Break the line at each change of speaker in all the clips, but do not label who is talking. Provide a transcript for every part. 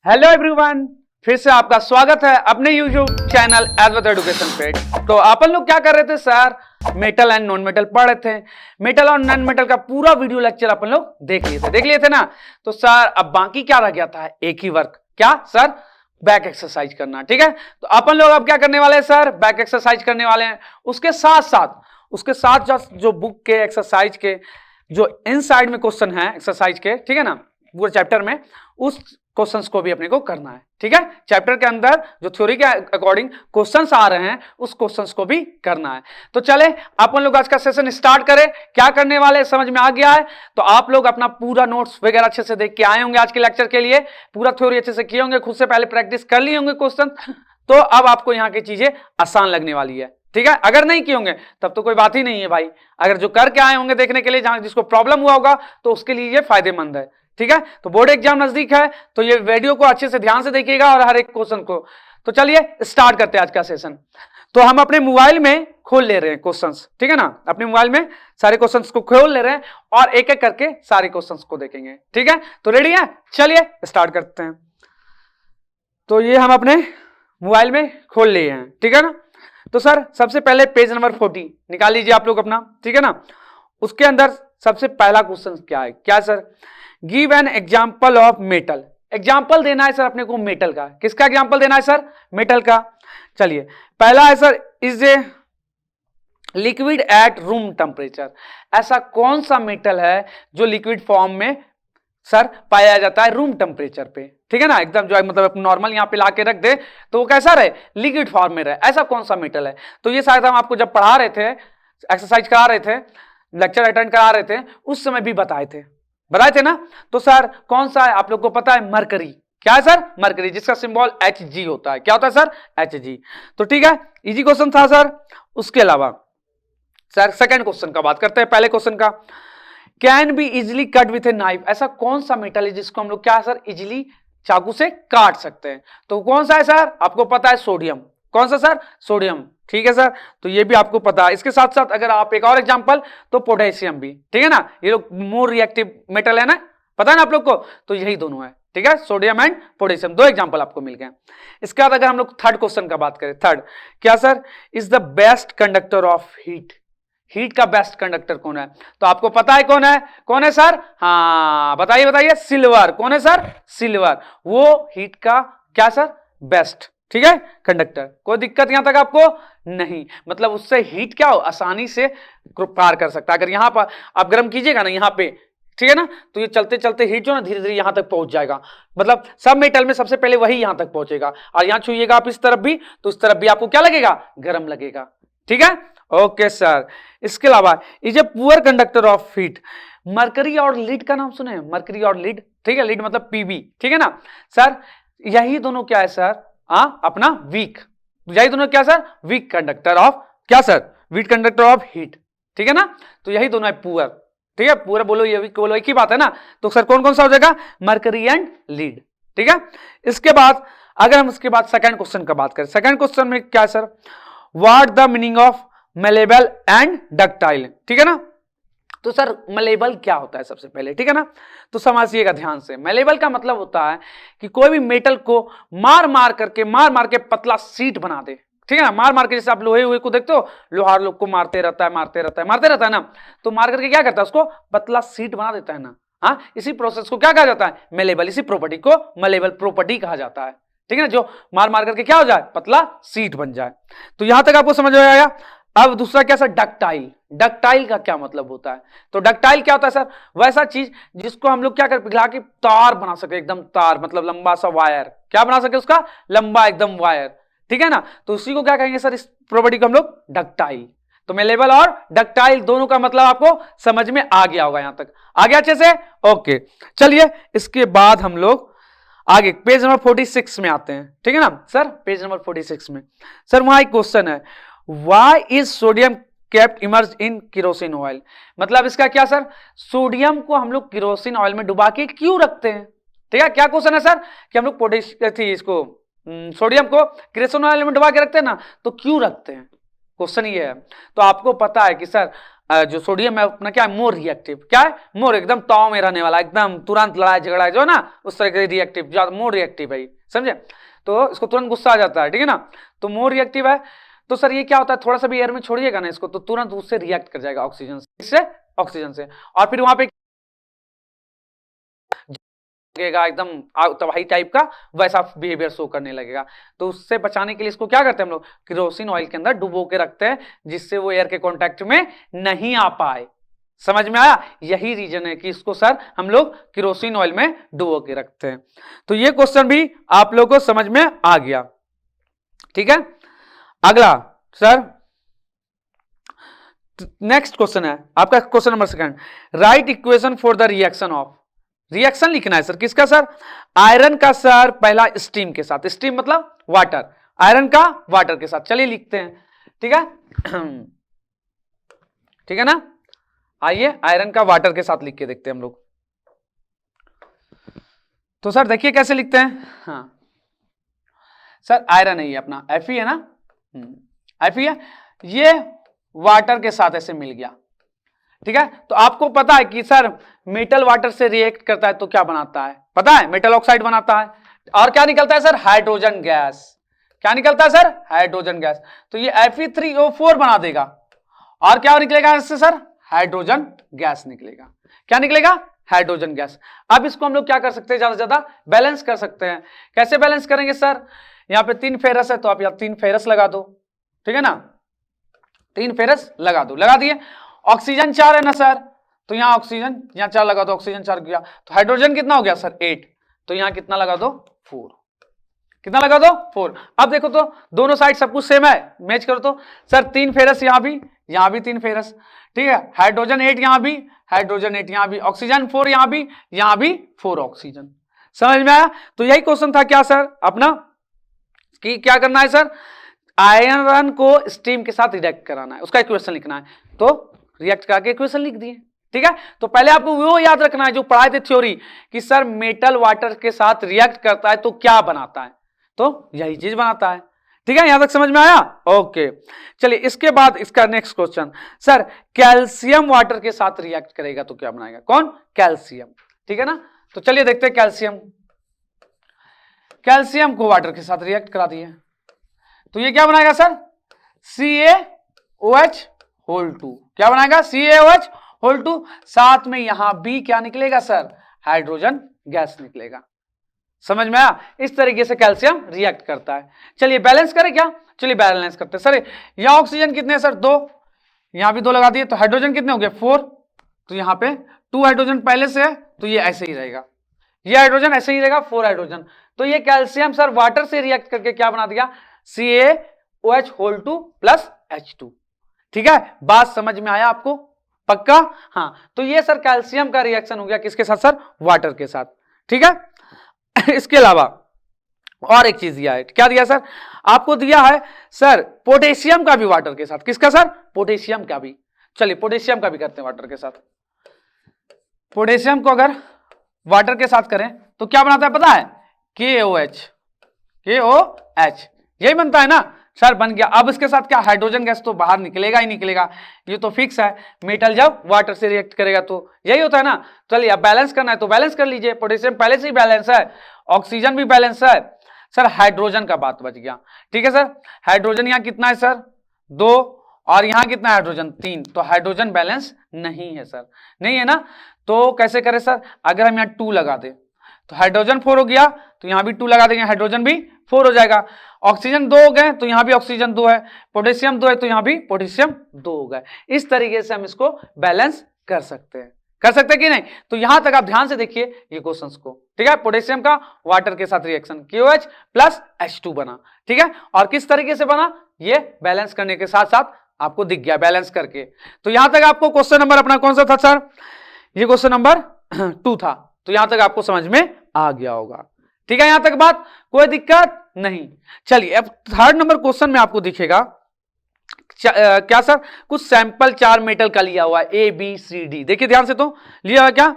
Hello everyone, फिर से आपका स्वागत है अपने यूट्यूब चैनल एडवर्थ एजुकेशन पे। तो अपन लोग क्या कर रहे थे sir, metal and non metal पढ़ रहे थे। मेटल और नॉन मेटल का पूरा वीडियो लेक्चर अपन लोग देख लिए थे ना। तो सर अब बाकी क्या रह गया था, एक ही वर्क, क्या सर, बैक एक्सरसाइज करना। ठीक है, तो अपन लोग अब क्या करने वाले हैं सर, बैक एक्सरसाइज करने वाले हैं। उसके साथ जो बुक के एक्सरसाइज के जो इनसाइड में क्वेश्चन है एक्सरसाइज के, ठीक है ना, पूरे चैप्टर में उस क्वेश्चंस को भी अपने को करना है। ठीक है, चैप्टर के अंदर जो थ्योरी के अकॉर्डिंग क्वेश्चंस आ रहे हैं उस क्वेश्चंस को भी करना है। तो चले अपन लोग आज का सेशन स्टार्ट करें। क्या करने वाले समझ में आ गया है? तो आप लोग अपना पूरा नोट्स वगैरह अच्छे से देख के आए होंगे आज के लेक्चर के लिए, पूरा थ्योरी अच्छे से किए होंगे, खुद से पहले प्रैक्टिस कर लिए होंगे क्वेश्चन। तो अब आपको यहाँ की चीजें आसान लगने वाली है। ठीक है, अगर नहीं किए होंगे तब तो कोई बात ही नहीं है भाई। अगर जो करके आए होंगे देखने के लिए, जहां जिसको प्रॉब्लम हुआ होगा, तो उसके लिए ये फायदेमंद है। ठीक है, तो बोर्ड एग्जाम नजदीक है तो ये वीडियो को अच्छे से ध्यान से देखिएगा और हर एक क्वेश्चन को। तो चलिए स्टार्ट करते हैं आज का सेशन। तो हम अपने मोबाइल में खोल ले रहे हैं क्वेश्चंस, ठीक है ना, अपने मोबाइल में सारे क्वेश्चंस को खोल ले रहे हैं और एक एक करके सारे क्वेश्चंस को देखेंगे। ठीक है, तो रेडी है, चलिए स्टार्ट करते हैं। तो ये हम अपने मोबाइल में खोल लिए हैं, ठीक है ना। तो सर सबसे पहले पेज नंबर 40 निकाल लीजिए आप लोग अपना, ठीक है ना। उसके अंदर सबसे पहला क्वेश्चन क्या है, क्या sir, give an example of metal. Example देना है सर अपने को मेटल का। किसका एग्जाम्पल देना है सर, मेटल का। चलिए पहला है sir, is a liquid at room temperature. ऐसा कौन सा मेटल है जो लिक्विड फॉर्म में सर पाया जाता है रूम टेम्परेचर पे। ठीक है ना, एकदम जो है मतलब नॉर्मल यहाँ पे लाके रख दे तो वो कैसा रहे, लिक्विड फॉर्म में रहे। ऐसा कौन सा मेटल है? तो ये शायद हम आपको जब पढ़ा रहे थे, एक्सरसाइज करा रहे थे, लेक्चर अटेंड करा रहे थे, उस समय भी बताए थे ना। तो सर कौन सा है आप लोग को पता है, मरकरी। क्या है सर, मरकरी, जिसका सिंबल Hg होता है। क्या होता है सर, Hg। तो ठीक है, इजी क्वेश्चन था सर। उसके अलावा सर सेकंड क्वेश्चन का बात करते हैं। पहले क्वेश्चन का, can be easily cut with a knife. ऐसा कौन सा मेटल है जिसको हम लोग क्या सर इजिली चाकू से काट सकते हैं? तो कौन सा है सर, आपको पता है सोडियम। कौन सा सर, सोडियम। ठीक है सर, तो ये भी आपको पता है। इसके साथ साथ अगर आप एक और एग्जांपल, तो पोटेशियम भी, ठीक है ना। ये लोग मोर रिएक्टिव मेटल है ना, पता है ना आप लोग को। तो यही दोनों है, ठीक है, सोडियम एंड पोटेशियम, दो एग्जांपल आपको मिल गए। इसके बाद अगर हम लोग थर्ड क्वेश्चन का बात करें, थर्ड क्या sir, is the best conductor of heat. Heat का बेस्ट कंडक्टर कौन है? तो आपको पता है कौन है सर, हाँ बताइए, सिल्वर। कौन है सर, सिल्वर। वो हीट का क्या सर, बेस्ट, ठीक है, कंडक्टर। कोई दिक्कत यहां तक आपको नहीं, मतलब उससे हीट क्या हो, आसानी से पार कर सकता है। अगर यहां पर आप गर्म कीजिएगा ना यहाँ पे, ठीक है ना, तो ये चलते चलते हीट जो ना धीरे धीरे यहां तक पहुंच जाएगा। मतलब सब मेटल में सबसे पहले वही यहां तक पहुंचेगा, और यहां छुइएगा आप इस तरफ भी, तो इस तरफ भी आपको क्या लगेगा, गर्म लगेगा। ठीक है, ओके सर। इसके अलावा is a poor conductor of heat. Mercury और लीड का नाम सुने, मरकरी और लीड, ठीक है, लीड मतलब पीबी, ठीक है ना सर। यही दोनों क्या है सर, अपना वीक, यही दोनों क्या सर, वीक कंडक्टर ऑफ क्या sir, weak conductor of heat, ठीक है ना। तो यही दोनों है पुअर, ठीक है, पुअर बोलो ये वीक बोलो, एक ही बात है ना। तो सर कौन कौन सा हो जाएगा, मरकरी एंड लीड, ठीक है। इसके बाद अगर हम उसके बाद सेकंड क्वेश्चन का बात करें, सेकंड क्वेश्चन में क्या sir, what the meaning of malleable and ductile, ठीक है ना। तो सर मलेबल क्या होता है सबसे पहले, ठीक है ना। तो समझिएगा ध्यान से, मलेबल का मतलब होता है कि कोई भी मेटल को मार मार के पतला सीट बना दे, ठीक है ना। मार मार के, जैसे आप लोहे हुए को देखते हो, लोहार लोग को मारते रहता है ना, तो मार करके क्या करता है, उसको पतला सीट बना देता है ना। हाँ, इसी प्रोसेस को क्या कहा जाता है, मलेबल। इसी प्रॉपर्टी को मलेबल प्रॉपर्टी कहा जाता है, ठीक है ना, जो मार मार करके क्या हो जाए, पतला सीट बन जाए। तो यहां तक आपको समझ में आया। अब दूसरा क्या सर, डक्टाइल। डक्टाइल का क्या मतलब होता है? तो डक्टाइल क्या होता है सर, वैसा चीज जिसको हम लोग क्या कर पिघला के तार बना सके, एकदम तार मतलब लंबा सा वायर, क्या बना सके उसका, लंबा एकदम वायर, ठीक है ना। तो उसी को क्या कहेंगे सर, इस प्रॉपर्टी को हम लोग डक्टाइल। तो मेलेबल और डक्टाइल दोनों का मतलब आपको समझ में आ गया होगा, यहां तक आ गया अच्छे से, ओके। चलिए इसके बाद हम लोग आगे पेज नंबर 46 में आते हैं, ठीक है ना सर। पेज नंबर 46 में सर वहां एक क्वेश्चन है, Why is sodium kept immersed in kerosene oil? मतलब इसका क्या सर, सोडियम को हम लोग केरोसिन ऑयल में डुबा के क्यों रखते हैं? ठीक है, क्या क्वेश्चन है सर, कि हम लोग पोटेशियम थी इसको सोडियम को केरोसिन ऑयल में डुबा के रखते हैं ना, तो क्यों रखते हैं? क्वेश्चन ये है। तो आपको पता है कि सर जो सोडियम है अपना क्या है, मोर रिएक्टिव, क्या है, मोर, एकदम ताव में रहने वाला, एकदम तुरंत लड़ाई झगड़ा जो है ना उस तरह के रिएक्टिव, ज्यादा मोर रिएक्टिव है, समझे। तो इसको तुरंत गुस्सा आ जाता है, ठीक है ना, तो मोर रिएक्टिव है। तो सर ये क्या होता है, थोड़ा सा भी एयर में छोड़िएगा ना इसको तो तुरंत उससे रिएक्ट कर जाएगा ऑक्सीजन से, इससे ऑक्सीजन से, और फिर वहां पे लगेगा एकदम तबाही टाइप का वैसा बिहेवियर शो करने लगेगा। तो उससे बचाने के लिए इसको क्या करते हैं हम लोग, केरोसिन ऑयल के अंदर डुबो के रखते हैं जिससे वो एयर के कांटेक्ट में नहीं आ पाए। समझ में आया, यही रीजन है कि इसको सर हम लोग केरोसिन ऑयल में डुबो के रखते हैं। तो ये क्वेश्चन भी आप लोगों को समझ में आ गया, ठीक है। अगला सर नेक्स्ट क्वेश्चन है आपका question number 2, right equation for the reaction of, reaction लिखना है सर किसका, सर आयरन का सर पहला स्टीम के साथ, स्टीम मतलब वाटर, आयरन का वाटर के साथ, चलिए लिखते हैं, ठीक है ठीक है ना। आइए आयरन का वाटर के साथ लिख के देखते हैं हम लोग। तो सर देखिए कैसे लिखते हैं, हाँ सर आयरन है ये अपना Fe है ना, Fe है, ये वाटर के साथ ऐसे मिल गया, ठीक है। तो आपको पता है कि सर मेटल वाटर से रिएक्ट करता है तो क्या बनाता है, पता है, मेटल ऑक्साइड बनाता है, और क्या निकलता है सर, हाइड्रोजन गैस, क्या निकलता है सर, हाइड्रोजन गैस। तो ये Fe3O4 बना देगा, और क्या निकलेगा इससे सर, हाइड्रोजन गैस निकलेगा, क्या निकलेगा, हाइड्रोजन गैस। अब इसको हम लोग क्या कर सकते हैं, ज्यादा से ज्यादा बैलेंस कर सकते हैं। कैसे बैलेंस करेंगे सर, यहाँ पे 3 फेरस है तो आप यहाँ 3 फेरस लगा दो, ठीक है ना, 3 फेरस लगा दो, लगा दिए। ऑक्सीजन 4 है ना सर, तो यहाँ ऑक्सीजन, यहाँ 4 लगा दो, ऑक्सीजन 4 गया, तो हाइड्रोजन कितना हो गया सर 8, तो यहाँ कितना लगा दो 4, कितना लगा दो 4। अब देखो तो दोनों साइड सब कुछ सेम है, मैच करो तो सर 3 फेरस यहाँ भी 3 फेरस, ठीक है, हाइड्रोजन 8 यहाँ भी, हाइड्रोजन 8 यहाँ भी, ऑक्सीजन 4 यहाँ भी 4 ऑक्सीजन। समझ में आया। तो यही क्वेश्चन था क्या सर अपना, कि क्या करना है सर, आयरन को स्टीम के साथ रिएक्ट कराना है, उसका इक्वेशन लिखना है, तो रिएक्ट करके इक्वेशन लिख दिए, ठीक है। तो पहले आपको वो याद रखना है जो पढ़ाए थे थ्योरी, कि सर मेटल वाटर के साथ रिएक्ट करता है तो क्या बनाता है, तो यही चीज बनाता है, ठीक है, यहां तक समझ में आया, ओके। चलिए इसके बाद इसका next question, sir calcium water के साथ रिएक्ट करेगा तो क्या बनाएगा, कौन, कैल्शियम, ठीक है ना। तो चलिए देखते हैं कैल्शियम को वाटर के साथ रिएक्ट करा दिए, तो ये क्या बनाएगा सर, CaOH2, क्या बनाएगा, CaOH2, साथ में यहां भी क्या निकलेगा सर, हाइड्रोजन गैस निकलेगा। समझ में आया, इस तरीके से कैल्शियम रिएक्ट करता है। चलिए बैलेंस करें क्या, चलिए बैलेंस करते हैं। सर यहां ऑक्सीजन कितने हैं सर, 2, यहां भी 2 लगा दिए, तो हाइड्रोजन कितने हो गए 4, तो यहां पे 2 हाइड्रोजन पहले से है तो ये ऐसे ही रहेगा, ये हाइड्रोजन ऐसे ही रहेगा 4 हाइड्रोजन। तो ये कैल्शियम सर वाटर से रिएक्ट करके क्या बना दिया, CaOH2 प्लस H2, ठीक है, बात समझ में आया आपको, पक्का, हाँ। तो ये सर कैल्शियम का रिएक्शन हो गया किसके साथ सर, वाटर के साथ, ठीक है। इसके अलावा और एक चीज दिया है, क्या दिया सर, आपको दिया है सर पोटेशियम का भी वाटर के साथ, किसका सर, पोटेशियम का भी। चलिए पोटेशियम का भी करते हैं वाटर के साथ। पोटेशियम को अगर वाटर के साथ करें तो क्या बनाता है पता है, KOH, यही बनता है ना सर, बन गया। अब इसके साथ क्या, हाइड्रोजन गैस तो बाहर निकलेगा ही निकलेगा, ये तो फिक्स है, मेटल जब वाटर से रिएक्ट करेगा तो यही होता है ना। चलिए अब बैलेंस करना है तो बैलेंस कर लीजिए, पोटेशियम पहले से ही बैलेंस है, ऑक्सीजन भी बैलेंस है सर, हाइड्रोजन का बात बच गया, ठीक है सर। हाइड्रोजन यहाँ कितना है सर 2, और यहाँ कितना है हाइड्रोजन 3, तो हाइड्रोजन बैलेंस नहीं है सर, नहीं है ना। तो कैसे करें सर, अगर हम यहाँ 2 लगा दे तो हाइड्रोजन 4 हो गया, तो यहाँ भी 2 लगा देंगे, हाइड्रोजन भी 4 हो जाएगा। ऑक्सीजन 2 हो गए तो यहाँ भी ऑक्सीजन 2 है, पोटेशियम 2 है तो यहाँ भी पोटेशियम 2 हो गए। इस तरीके से हम इसको बैलेंस कर सकते हैं, कि नहीं। तो यहां तक आप ध्यान से देखिए ये क्वेश्चंस को, ठीक है। पोटेशियम का वाटर के साथ रिएक्शन KOH प्लस H2 बना, ठीक है, और किस तरीके से बना, ये बैलेंस करने के साथ साथ आपको दिख गया बैलेंस करके। तो यहां तक आपको क्वेश्चन नंबर अपना कौन सा था सर, ये क्वेश्चन नंबर 2 था, तो यहां तक आपको समझ में आ गया होगा, ठीक है, यहां तक बात कोई दिक्कत नहीं। चलिए अब 3rd नंबर क्वेश्चन में आपको दिखेगा क्या सर, कुछ सैंपल 4 मेटल का लिया हुआ है ABCD, देखिए ध्यान से, तो लिया हुआ क्या,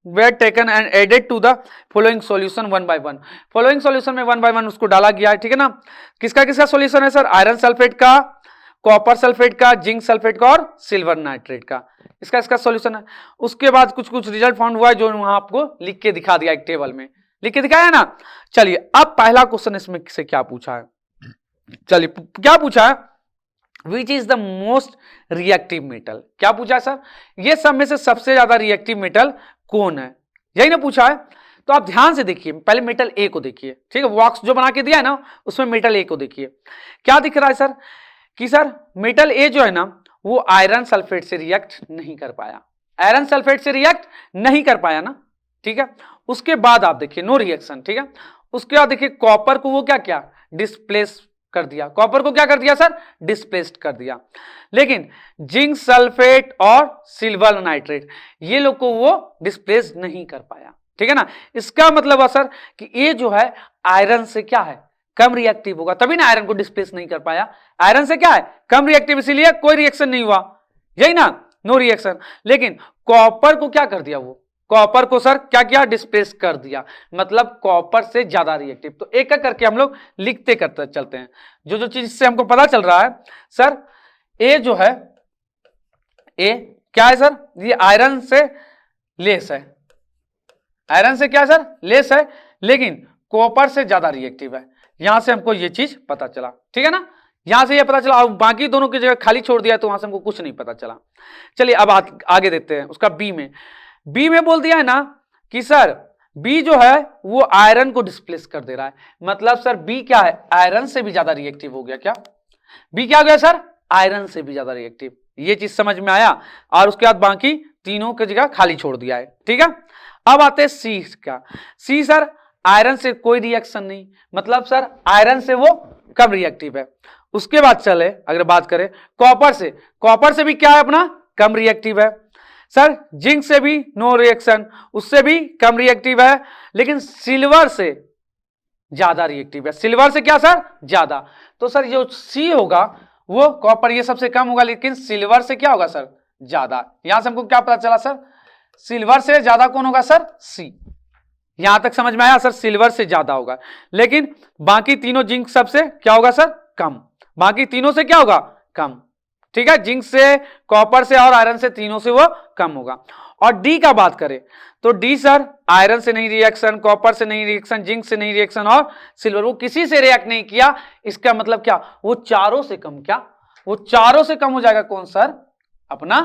were taken and added to the following solution one by one. Following solution में one by one उसको डाला गया है, ठीक है ना। किसका किसका सॉल्यूशन है सर? आयरन सल्फेट का, कॉपर सल्फेट का, जिंक सल्फेट का और सिल्वर नाइट्रेट का, इसका इसका सॉल्यूशन है। उसके बाद कुछ कुछ रिजल्ट फाउंड हुआ है जो वहां आपको लिख के दिखा दिया, एक टेबल में लिख के दिखाया है ना। चलिए अब पहला क्वेश्चन इसमें से क्या पूछा है, चलिए क्या पूछा है, which is the most reactive metal. क्या पूछा है सर? ये सब में से सबसे ज्यादा रिएक्टिव मेटल कौन है, यही ना पूछा है। तो आप ध्यान से देखिए, पहले मेटल ए को देखिए, ठीक है, बॉक्स जो बना के दिया है ना उसमें मेटल ए को देखिए, क्या दिख रहा है सर कि सर मेटल ए जो है ना वो आयरन सल्फेट से रिएक्ट नहीं कर पाया, आयरन सल्फेट से रिएक्ट नहीं कर पाया ना, ठीक है। उसके बाद आप देखिए नो रिएक्शन, ठीक है। उसके बाद देखिए कॉपर को वो क्या किया, डिस्प्लेस कर दिया, कॉपर को क्या कर दिया सर, डिस्प्लेस्ड कर दिया। लेकिन जिंक सल्फेट और सिल्वर नाइट्रेट ये लोग को वो डिस्प्लेस नहीं कर पाया, ठीक है ना। इसका मतलब है सर कि ये जो है आयरन से क्या है, कम रिएक्टिव होगा, तभी ना आयरन को डिस्प्लेस नहीं कर पाया। आयरन से क्या है, कम रिएक्टिव, इसीलिए कोई रिएक्शन नहीं हुआ, यही ना, नो रिएक्शन। लेकिन कॉपर को क्या कर दिया, वो कॉपर को सर क्या किया, डिस्प्लेस कर दिया, मतलब कॉपर से ज्यादा रिएक्टिव। तो एक एक करके हम लोग लिखते करते चलते हैं, जो जो चीज से हमको पता चल रहा है सर। ए जो है, ए क्या है सर, ये आयरन से लेस है, आयरन से क्या है सर, लेस है, लेकिन कॉपर से ज्यादा रिएक्टिव है। यहां से हमको ये चीज पता चला, ठीक है ना, यहां से ये पता चला। अब बाकी दोनों की जगह खाली छोड़ दिया तो वहां से हमको कुछ नहीं पता चला। चलिए अब आगे देखते हैं उसका बी में बोल दिया है ना कि सर बी जो है वो आयरन को डिस्प्लेस कर दे रहा है, मतलब सर बी क्या है, आयरन से भी ज्यादा रिएक्टिव हो गया। क्या बी क्या हो गया सर, आयरन से भी ज्यादा रिएक्टिव। ये चीज समझ में आया, और उसके बाद बाकी तीनों की जगह खाली छोड़ दिया है, ठीक है। अब आते हैं सी का। सी सर आयरन से कोई रिएक्शन नहीं, मतलब सर आयरन से वो कम रिएक्टिव है। उसके बाद चले अगर बात करें कॉपर से भी क्या है अपना, कम रिएक्टिव है। सर जिंक से भी नो रिएक्शन, उससे भी कम रिएक्टिव है, लेकिन सिल्वर से ज्यादा रिएक्टिव है। सिल्वर से क्या सर, ज्यादा। तो सर जो सी होगा वो कॉपर ये सबसे कम होगा, लेकिन सिल्वर से क्या होगा सर, ज्यादा। यहां से हमको क्या पता चला सर, सिल्वर से ज्यादा कौन होगा सर, सी। यहां तक समझ में आया सर, सिल्वर से ज्यादा होगा, लेकिन बाकी तीनों जिंक सबसे क्या होगा सर, कम। बाकी तीनों से क्या होगा, कम, ठीक है। जिंक से, कॉपर से और आयरन से, तीनों से वो कम होगा। और डी का बात करें तो डी सर आयरन से नहीं रिएक्शन, कॉपर से नहीं रिएक्शन, जिंक से नहीं रिएक्शन और सिल्वर, वो किसी से रिएक्ट नहीं किया। इसका मतलब क्या, वो चारों से कम, क्या वो चारों से कम हो जाएगा कौन सर, अपना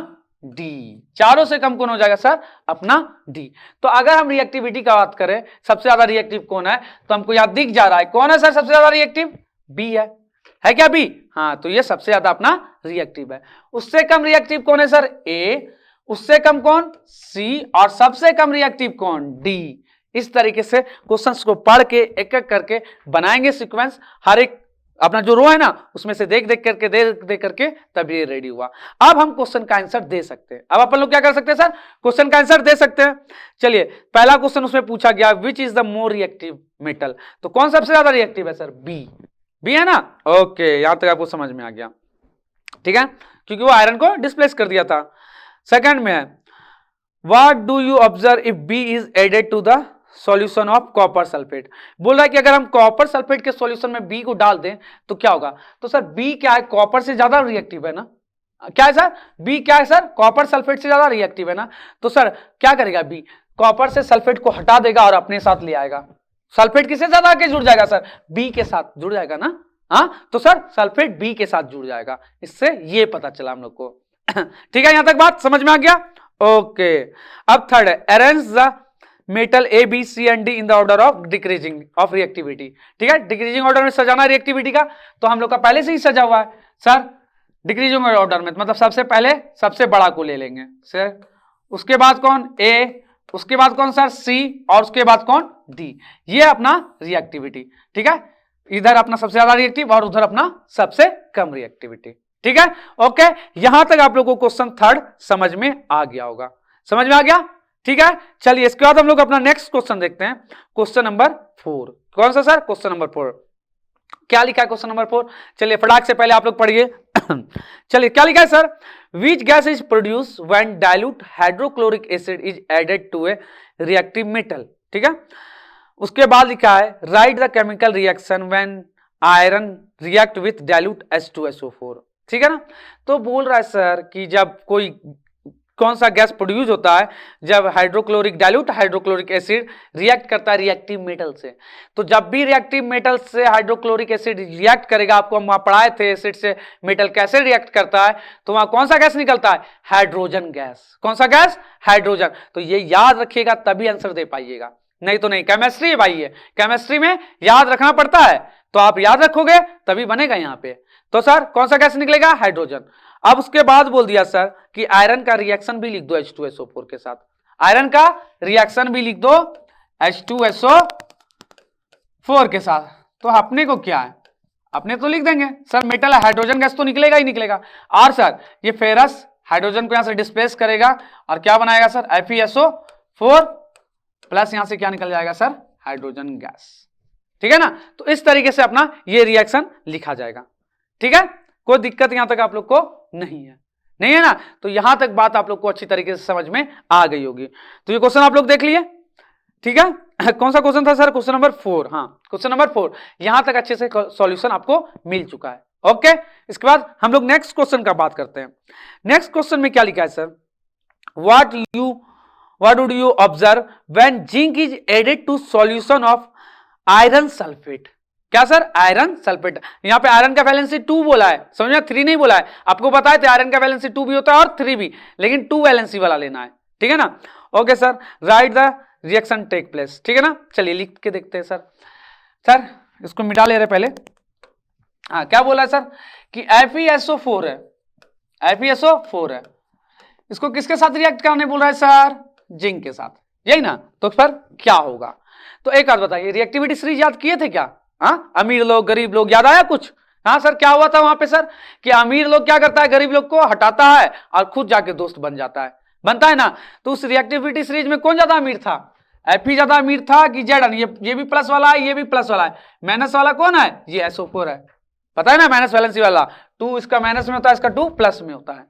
डी। चारों से कम कौन हो जाएगा सर, अपना डी। तो अगर हम रिएक्टिविटी का बात करें सबसे ज्यादा रिएक्टिव कौन है, तो हमको यहां दिख जा रहा है कौन है सर सबसे ज्यादा रिएक्टिव, बी है क्या बी, हाँ। तो ये सबसे ज्यादा अपना रिएक्टिव है। उससे कम रिएक्टिव कौन है सर, ए। उससे कम कौन, सी। और सबसे कम रिएक्टिव कौन, डी। इस तरीके से क्वेश्चंस को पढ़ के एक एक करके बनाएंगे सीक्वेंस, हर एक अपना जो रो है ना उसमें से देख देख करके तब ये रेडी हुआ। अब हम क्वेश्चन का आंसर दे सकते हैं। अब अपन लोग क्या कर सकते हैं सर, क्वेश्चन का आंसर दे सकते हैं। चलिए पहला क्वेश्चन उसमें पूछा गया which is the more reactive metal, तो कौन सबसे ज्यादा रिएक्टिव है सर, बी है ना। ओके यहां तक आपको समझ में आ गया, ठीक है, क्योंकि वो आयरन को डिस्प्लेस कर दिया था। सेकंड में है what do you observe if B is added to the solution of copper sulphate. बोल रहा है कि अगर हम कॉपर सल्फेट के सॉल्यूशन में बी को डाल दें तो क्या होगा, तो सर बी क्या है, कॉपर से ज्यादा रिएक्टिव है ना। क्या है सर, बी क्या है सर, कॉपर सल्फेट से ज्यादा रिएक्टिव है ना। तो सर क्या करेगा बी, कॉपर से सल्फेट को हटा देगा और अपने साथ ले आएगा। सल्फेट किससे ज्यादा आके जुड़ जाएगा सर, बी के साथ जुड़ जाएगा ना, हाँ। तो सर सल्फेट बी के साथ जुड़ जाएगा, इससे ये पता चला हम लोग को। ठीक है, यहां तक बात समझ में आ गया। ओके अब थर्ड है arrange the metal A B C and D in the order of decreasing of reactivity. ठीक है, डिक्रीजिंग ऑर्डर में सजाना रिएक्टिविटी का, तो हम लोग का पहले से ही सजा हुआ है सर। डिक्रीजिंग ऑर्डर में मतलब सबसे पहले सबसे बड़ा को ले लेंगे सर, उसके बाद कौन ए, उसके बाद कौन सर सी, और उसके बाद कौन डी। ये अपना रिएक्टिविटी, ठीक है, इधर अपना सबसे ज्यादा रिएक्टिव और उधर अपना सबसे कम रिएक्टिविटी। ठीक है, ओके यहां तक आप लोगों को क्वेश्चन थर्ड समझ में आ गया होगा, समझ में आ गया। ठीक है, चलिए इसके बाद हम लोग अपना नेक्स्ट क्वेश्चन देखते हैं, क्वेश्चन नंबर 4। कौन सा सर, क्वेश्चन नंबर 4। क्या लिखा है क्वेश्चन नंबर 4, चलिए फटाक से पहले आप लोग पढ़िए। चलिए क्या लिखा है sir, which gas is produce when dilute hydrochloric acid is added to a reactive metal, ठीक है। उसके बाद लिखा है write the chemical reaction when iron react with dilute H2SO4, ठीक है ना। तो बोल रहा है सर कि जब कोई कौन सा गैस प्रोड्यूस होता है जब hydrochloric dilute hydrochloric acid react करता है रिएक्टिव मेटल से। तो जब भी रिएक्टिव मेटल से हाइड्रोक्लोरिक एसिड रिएक्ट करेगा, आपको हम वहां पढ़ाए थे एसिड से मेटल कैसे रिएक्ट करता है, तो वहां कौन सा गैस निकलता है, हाइड्रोजन गैस। कौन सा गैस, हाइड्रोजन। तो ये याद रखिएगा तभी आंसर दे पाइएगा, नहीं तो नहीं। केमिस्ट्री है भाई, ये केमिस्ट्री में याद रखना पड़ता है, तो आप याद रखोगे तभी बनेगा यहां पे। तो सर कौन सा गैस निकलेगा, हाइड्रोजन। अब उसके बाद बोल दिया सर कि आयरन का रिएक्शन भी लिख दो H2SO4 के साथ, आयरन का रिएक्शन भी लिख दो H2SO4 के साथ। तो अपने को क्या है, अपने तो लिख देंगे सर मेटल है, हाइड्रोजन गैस तो निकलेगा ही निकलेगा। और सर ये फेरस हाइड्रोजन को यहां से डिस्प्लेस करेगा और क्या बनाएगा सर, FeSO4 प्लस यहां से क्या निकल जाएगा सर, हाइड्रोजन गैस, ठीक है ना। तो इस तरीके से अपना ये रिएक्शन लिखा जाएगा, ठीक है। कोई दिक्कत यहां तक आप लोग को नहीं है, नहीं है ना। तो यहां तक बात आप लोग को अच्छी तरीके से समझ में आ गई होगी। तो ये क्वेश्चन आप लोग देख लिए, ठीक है। कौन सा क्वेश्चन था सर, क्वेश्चन नंबर 4। हाँ क्वेश्चन नंबर 4 यहां तक अच्छे से सॉल्यूशन आपको मिल चुका है, ओके। इसके बाद हम लोग नेक्स्ट क्वेश्चन का बात करते हैं। नेक्स्ट क्वेश्चन में क्या लिखा है sir, what would you observe when zinc is added to solution of iron sulphate. क्या सर, आयरन सल्फेट। यहां पे आयरन का वैलेंसी 2 बोला है, समझ में, 3 नहीं बोला है। आपको बताए थे आयरन का वैलेंसी 2 भी होता है और 3 भी, लेकिन 2 वैलेंसी वाला लेना है, ठीक है ना। Okay sir, write the reaction take place, ठीक है ना। चलिए लिख के देखते हैं सर। सर इसको मिटा ले रहे पहले। हाँ क्या बोला है सर कि FeSO4 है, FeSO4 है, इसको किसके साथ रिएक्ट करने बोल रहा है सर, जिंक के साथ, यही ना। तो सर क्या होगा, तो एक बात बताइए, रिएक्टिविटी सीरीज याद किए थे क्या, हाँ अमीर लोग गरीब लोग, याद आया कुछ। हाँ सर क्या हुआ था वहां पे सर कि अमीर लोग क्या करता है, गरीब लोग को हटाता है और खुद जाके दोस्त बन जाता है, बनता है ना। तो उस रिएक्टिविटी सीरीज में कौन ज्यादा अमीर था, Fe ज्यादा अमीर था कि Zn। ये भी प्लस वाला है, ये भी प्लस वाला है, माइनस वाला कौन है, ये SO4 है, पता है ना, माइनस वैलेंसी वाला। 2 इसका माइनस में होता है, इसका 2 प्लस में होता है।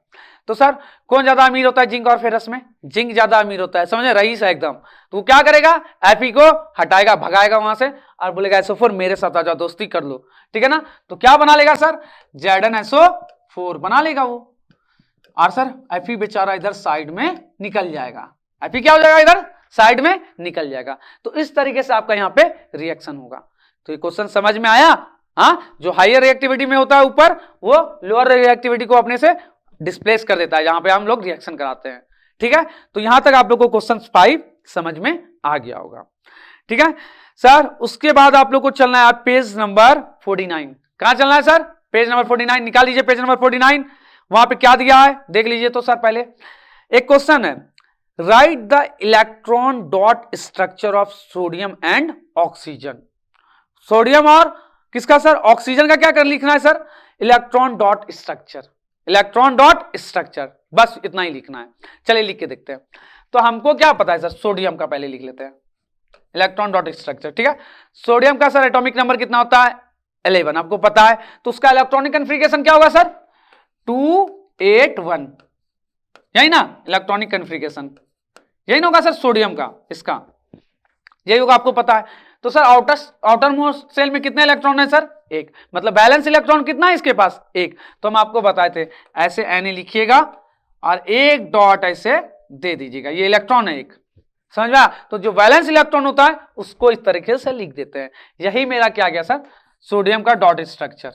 तो सर कौन ज्यादा अमीर होता है जिंक और फेरस में, जिंक ज्यादा अमीर होता है, समझे, रईस है एकदम। तो क्या करेगा, Fe को हटाएगा, भगाएगा वहां से और बोलेगा SO4 मेरे साथ आ जाओ, दोस्ती कर लो, ठीक है ना। तो क्या बना लेगा सर, ZnSO4 बना लेगा वो। और सर Fe बेचारा इधर साइड में निकल जाएगा, Fe क्या हो जाएगा, इधर साइड में निकल जाएगा। तो इस तरीके से आपका यहाँ पे रिएक्शन होगा। तो ये क्वेश्चन समझ में आया। हाँ जो हायर रिएक्टिविटी में होता है ऊपर, वो लोअर रिएक्टिविटी को अपने से डिस्प्लेस कर देता है, जहां पे हम लोग रिएक्शन कराते हैं, ठीक है। तो यहां तक आप लोग को क्वेश्चन 5 समझ में आ गया होगा, ठीक है सर। उसके बाद आप लोग को चलना है पेज नंबर 49। कहां चलना है सर, पेज नंबर 49 निकाल लीजिए, पेज नंबर 49। वहां पे क्या दिया है देख लीजिए। तो सर पहले एक क्वेश्चन है, write the electron dot structure of sodium and oxygen. Sodium और किसका सर, ऑक्सीजन का क्या कर लिखना है sir, electron dot structure, electron dot structure, बस इतना ही लिखना है। चलिए लिख के देखते हैं। तो हमको क्या पता है सर, सोडियम का पहले लिख लेते हैं, इलेक्ट्रॉन डॉट स्ट्रक्चर, ठीक है। सोडियम का सर एटॉमिक नंबर कितना होता है, 11, आपको पता है। तो उसका इलेक्ट्रॉनिक कन्फिगरेशन क्या होगा सर, 281, यही ना इलेक्ट्रॉनिक कन्फिगरेशन, यही ना होगा सर सोडियम का, इसका यही होगा, आपको पता है। तो सर आउटर मोस्ट शेल में कितने इलेक्ट्रॉन है सर, 1, मतलब बैलेंस इलेक्ट्रॉन कितना है इसके पास, 1। तो हम आपको बताए थे ऐसे Na लिखिएगा और 1 डॉट ऐसे दे दीजिएगा, ये इलेक्ट्रॉन है 1, समझ में। तो जो बैलेंस इलेक्ट्रॉन होता है उसको इस तरीके से लिख देते हैं। यही मेरा क्या गया सर, सोडियम का dot structure,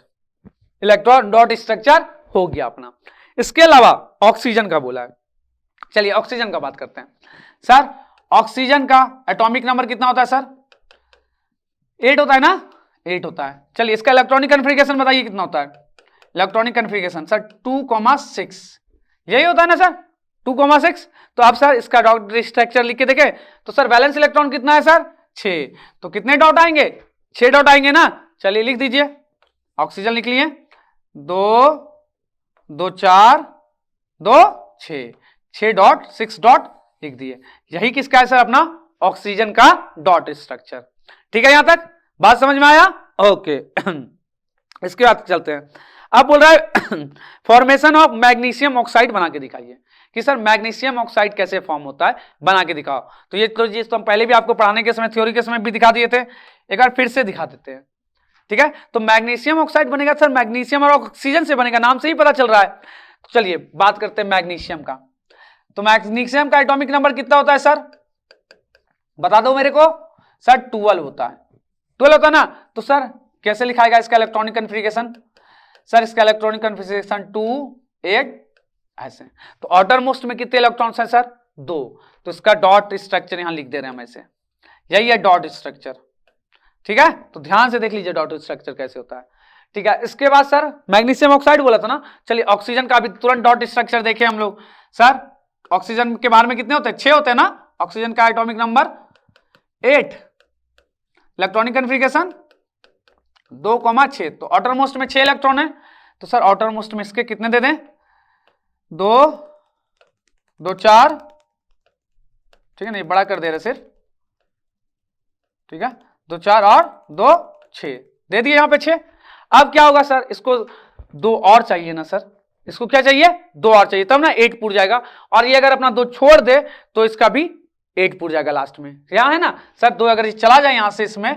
electron dot structure हो गया अपना। इसके अलावा ऑक्सीजन का बोला है, चलिए ऑक्सीजन का बात करते हैं। सर ऑक्सीजन का एटॉमिक नंबर कितना होता है सर, 8 होता है ना, 8 होता है। चलिए इसका इलेक्ट्रॉनिक कन्फिगरेशन बताइए कितना होता है, इलेक्ट्रॉनिक कन्फिगरेशन सर 2,6, यही होता है ना सर 2,6। तो आप सर इसका डॉट स्ट्रक्चर लिख के देखें। तो सर बैलेंस इलेक्ट्रॉन कितना है सर, 6। तो कितने डॉट आएंगे, 6 डॉट आएंगे ना। चलिए लिख दीजिए, ऑक्सीजन लिख लिए, 2 2 4 2 6, 6 डॉट 6 डॉट लिख दिए। यही किसका है सर, अपना ऑक्सीजन का डॉट स्ट्रक्चर, ठीक है। यहां तक बात समझ में आया, ओके। इसके बाद चलते हैं। अब बोल रहा है फॉर्मेशन ऑफ मैग्नीशियम ऑक्साइड बना के दिखाइए। कि सर मैग्नीशियम ऑक्साइड कैसे फॉर्म होता है, बना के दिखाओ। तो ये तो चीज तो हम पहले भी आपको पढ़ाने के समय, थ्योरी के समय भी दिखा दिए थे, एक बार फिर से दिखा देते हैं। ठीक है, तो मैग्नीशियम ऑक्साइड बनेगा सर, मैग्नीशियम और ऑक्सीजन से बनेगा, नाम से ही पता चल रहा है। तो चलिए बात करते हैं मैग्नीशियम का। तो मैग्नीशियम का एटॉमिक नंबर कितना होता है सर, बता दो मेरे को। सर 12 होता है, 12 होता है ना। तो सर कैसे लिखाएगा इसका इलेक्ट्रॉनिक कन्फिगरेशन, सर इसका इलेक्ट्रॉनिक कन्फिगरेशन 2 8 ऐसे। तो आउटर मोस्ट में कितने इलेक्ट्रॉन्स हैं सर, 2। तो इसका डॉट स्ट्रक्चर यहां लिख दे रहे हैं हम ऐसे, यही है डॉट स्ट्रक्चर। ठीक है, तो ध्यान से देख लीजिए डॉट स्ट्रक्चर कैसे होता है। ठीक है, इसके बाद सर मैग्नीशियम ऑक्साइड बोला था ना, चलिए ऑक्सीजन का भी तुरंत डॉट स्ट्रक्चर देखें हम लोग। सर ऑक्सीजन के बारे में कितने होते हैं, 6 होते हैं ना। ऑक्सीजन का एटॉमिक नंबर 8, इलेक्ट्रॉनिक कन्फिगरेशन 2,6। तो आउटर मोस्ट में 6 इलेक्ट्रॉन है, तो सर आउटर मोस्ट में इसके कितने दे दें, 2 2 4, ठीक है, नहीं बड़ा कर दे रहे सिर्फ। ठीक है, 2 4 और 2 6 दे दिए यहां पे 6। अब क्या होगा सर, इसको 2 और चाहिए ना सर, इसको क्या चाहिए, 2 और चाहिए, तब ना 8 पूर जाएगा। और ये अगर अपना 2 छोड़ दे तो इसका भी 8 पूर जाएगा लास्ट में। यहां है ना सर 2 अगर चला जाए यहां से इसमें,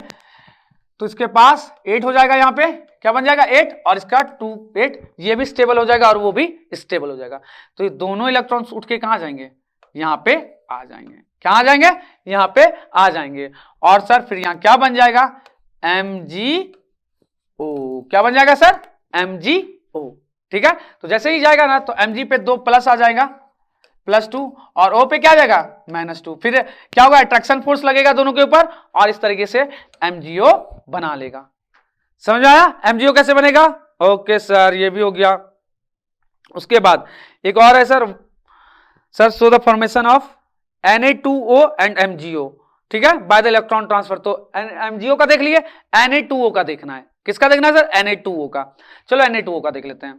तो इसके पास 8 हो जाएगा, यहां पे क्या बन जाएगा 8, और इसका 2 8, ये भी स्टेबल हो जाएगा और वो भी स्टेबल हो जाएगा। तो ये दोनों इलेक्ट्रॉन्स उठ के कहां जाएंगे, यहां पे आ जाएंगे। क्या आ जाएंगे, यहां पे आ जाएंगे। और सर फिर यहां क्या बन जाएगा, MgO, क्या बन जाएगा सर, MgO। ठीक है, तो जैसे ही जाएगा ना तो Mg पे 2 प्लस आ जाएगा, +2, और O पे क्या आ जाएगा, -2। फिर क्या होगा, अट्रैक्शन फोर्स लगेगा दोनों के ऊपर, और इस तरीके से MgO बना लेगा। समझ में आया, MgO कैसे बनेगा। ओके सर, ये भी हो गया। उसके बाद एक और है sir show the formation of Na2O and MgO। ठीक है, बाय द इलेक्ट्रॉन ट्रांसफर। तो MgO का देख लिए, Na2O का देखना है। किसका देखना है सर, Na2O का। चलो Na2O का देख लेते हैं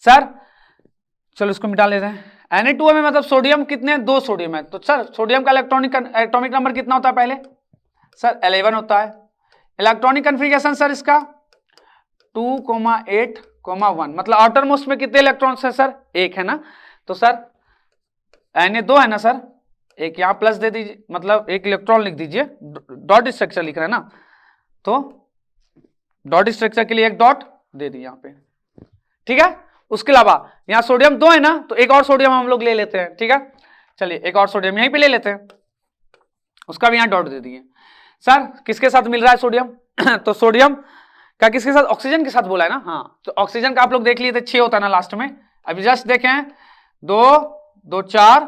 सर, चलो इसको मिटा लेते हैं। Na2O में मतलब सोडियम कितने, 2 सोडियम है। तो सर सोडियम का एटॉमिक नंबर कितना होता है पहले, सर 11 होता है। इलेक्ट्रॉनिक कन्फिगरेशन सर इसका 2,8,1, मतलब आउटर मोस्ट में कितने इलेक्ट्रॉन्स है सर, 1 है ना। तो सर Na2 है ना सर, एक यहां प्लस दे दीजिए, मतलब 1 इलेक्ट्रॉन लिख दीजिए, डॉट स्ट्रक्चर लिख रहे हैं ना, तो डॉट स्ट्रक्चर के लिए 1 डॉट दे दी यहां पे। ठीक है, उसके अलावा यहां सोडियम 2 है ना, तो एक और सोडियम हम लोग ले लेते हैं। ठीक है, चलिए एक और सोडियम यहीं पे ले लेते हैं, उसका भी यहां डॉट दे दिए। सर किसके साथ मिल रहा है सोडियम तो सोडियम का किसके साथ, ऑक्सीजन के साथ बोला है ना। हाँ, तो ऑक्सीजन का आप लोग देख लिए थे 6 होता है ना लास्ट में। अभी जस्ट देखें, 2 2 4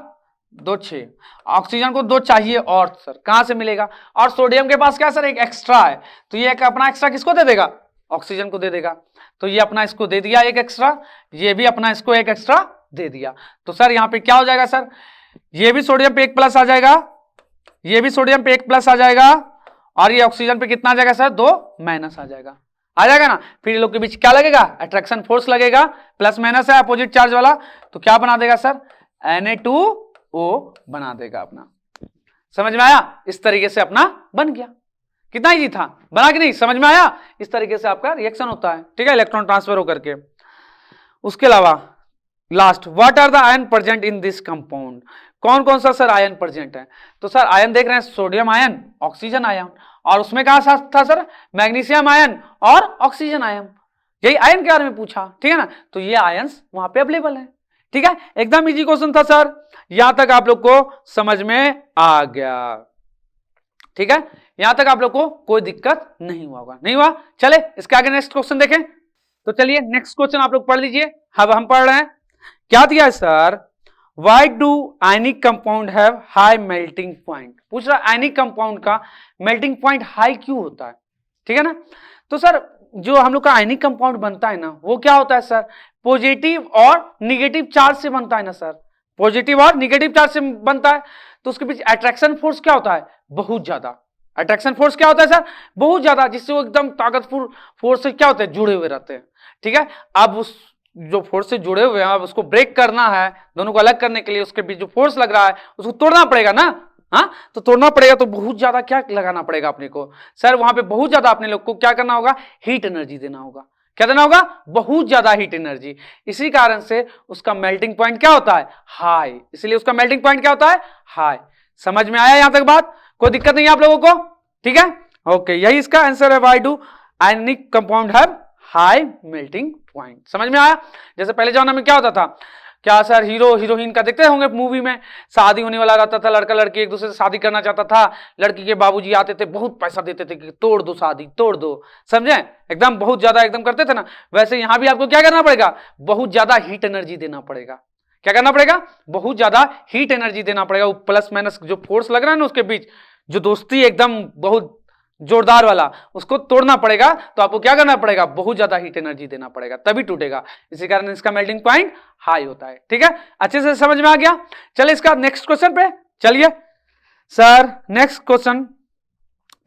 2 6, ऑक्सीजन को 2 चाहिए, और सर कहां से मिलेगा, और सोडियम के पास क्या सर, एक एक्स्ट्रा है। तो ये एक अपना एक्स्ट्रा किसको दे देगा, ऑक्सीजन को दे देगा। तो ये अपना इसको दे दिया एक एक्स्ट्रा, ये भी अपना इसको एक एक्स्ट्रा दे दिया। तो सर यहां पे क्या हो जाएगा सर, ये भी सोडियम पे 1 प्लस आ जाएगा, ये भी सोडियम पे 1 प्लस आ जाएगा, और ये ऑक्सीजन पे कितना आ जाएगा सर, 2 माइनस आ जाएगा ना। फिर ये लोग के बीच क्या लगेगा, अट्रैक्शन फोर्स लगेगा, प्लस माइनस है अपोजिट चार्ज वाला, तो क्या बना देगा सर, Na2O बना देगा अपना। समझ में आया, इस तरीके से अपना बन गया। कितना इजी था, बना कि नहीं, समझ में आया। इस तरीके से आपका रिएक्शन होता है। ठीक है, इलेक्ट्रॉन ट्रांसफर होकर के। उसके अलावा last, what are the ion present in this compound, कौन कौन सा सर आयन प्रेजेंट है। तो सर आयन देख रहे हैं, सोडियम आयन, ऑक्सीजन आयन, और उसमें कहा था सर, मैग्नीशियम आयन और ऑक्सीजन आयन। यही आयन के बारे में पूछा, ठीक है ना। तो ये आयन्स वहां पे अवेलेबल है। ठीक है, एकदम इजी क्वेश्चन था सर, यहां तक आप लोग को समझ में आ गया। ठीक है, यहां तक आप लोग को कोई दिक्कत नहीं हुआ होगा, नहीं हुआ। चले इसके आगे नेक्स्ट क्वेश्चन देखें। तो चलिए नेक्स्ट क्वेश्चन आप लोग पढ़ लीजिए। अब हम पढ़ रहे हैं, क्या दिया है sir, why do ionic compound have high melting point. पूछ रहा है आयनिक कंपाउंड का मेल्टिंग पॉइंट हाई क्यों होता है। ठीक है ना, तो सर जो हम लोग का आयनिक कंपाउंड बनता है ना, वो क्या होता है सर, पॉजिटिव और निगेटिव चार्ज से बनता है ना सर, पॉजिटिव और निगेटिव चार्ज से बनता है। तो उसके बीच अट्रैक्शन फोर्स क्या होता है, बहुत ज्यादा। अट्रैक्शन फोर्स क्या होता है सर, बहुत ज्यादा, जिससे वो एकदम ताकतवर फोर्स से क्या होते हैं, जुड़े हुए रहते हैं। ठीक है, अब उस जो फोर्स से जुड़े हुए हैं, अब उसको ब्रेक करना है, दोनों को अलग करने के लिए उसके बीच जो फोर्स लग रहा है उसको तोड़ना पड़ेगा ना। हाँ, तो तोड़ना पड़ेगा, तो बहुत ज्यादा क्या लगाना पड़ेगा अपने को सर, वहां पे बहुत ज्यादा अपने लोग को क्या करना होगा, हीट एनर्जी देना होगा। क्या देना होगा, बहुत ज्यादा हीट एनर्जी। इसी कारण से उसका मेल्टिंग पॉइंट क्या होता है, हाई, इसलिए उसका मेल्टिंग पॉइंट क्या होता है, हाई। समझ में आया यहां तक बात, कोई दिक्कत नहीं है आप लोगों को, ठीक है, ओके, यही इसका आंसर है, why do ionic compound have high melting point. समझ में आया। जैसे पहले जमाने में क्या होता था, क्या सर हीरो हीरोइन का देखते होंगे मूवी में, शादी होने वाला रहता था, लड़का लड़की एक दूसरे से शादी करना चाहता था, लड़की के बाबूजी आते थे, बहुत पैसा देते थे कि तोड़ दो शादी, तोड़ दो, समझे, एकदम बहुत ज्यादा एकदम करते थे ना। वैसे यहां भी आपको क्या करना पड़ेगा, बहुत ज्यादा हीट एनर्जी देना पड़ेगा। क्या करना पड़ेगा, बहुत ज्यादा हीट एनर्जी देना पड़ेगा। वो प्लस माइनस जो फोर्स लग रहा है ना उसके बीच, जो दोस्ती एकदम बहुत जोरदार वाला, उसको तोड़ना पड़ेगा। तो आपको क्या करना पड़ेगा, बहुत ज्यादा हीट एनर्जी देना पड़ेगा, तभी टूटेगा। इसी कारण इसका मेल्टिंग पॉइंट हाई होता है। ठीक है, अच्छे से समझ में आ गया। चलिए इसका नेक्स्ट क्वेश्चन पे चलिए sir. Next question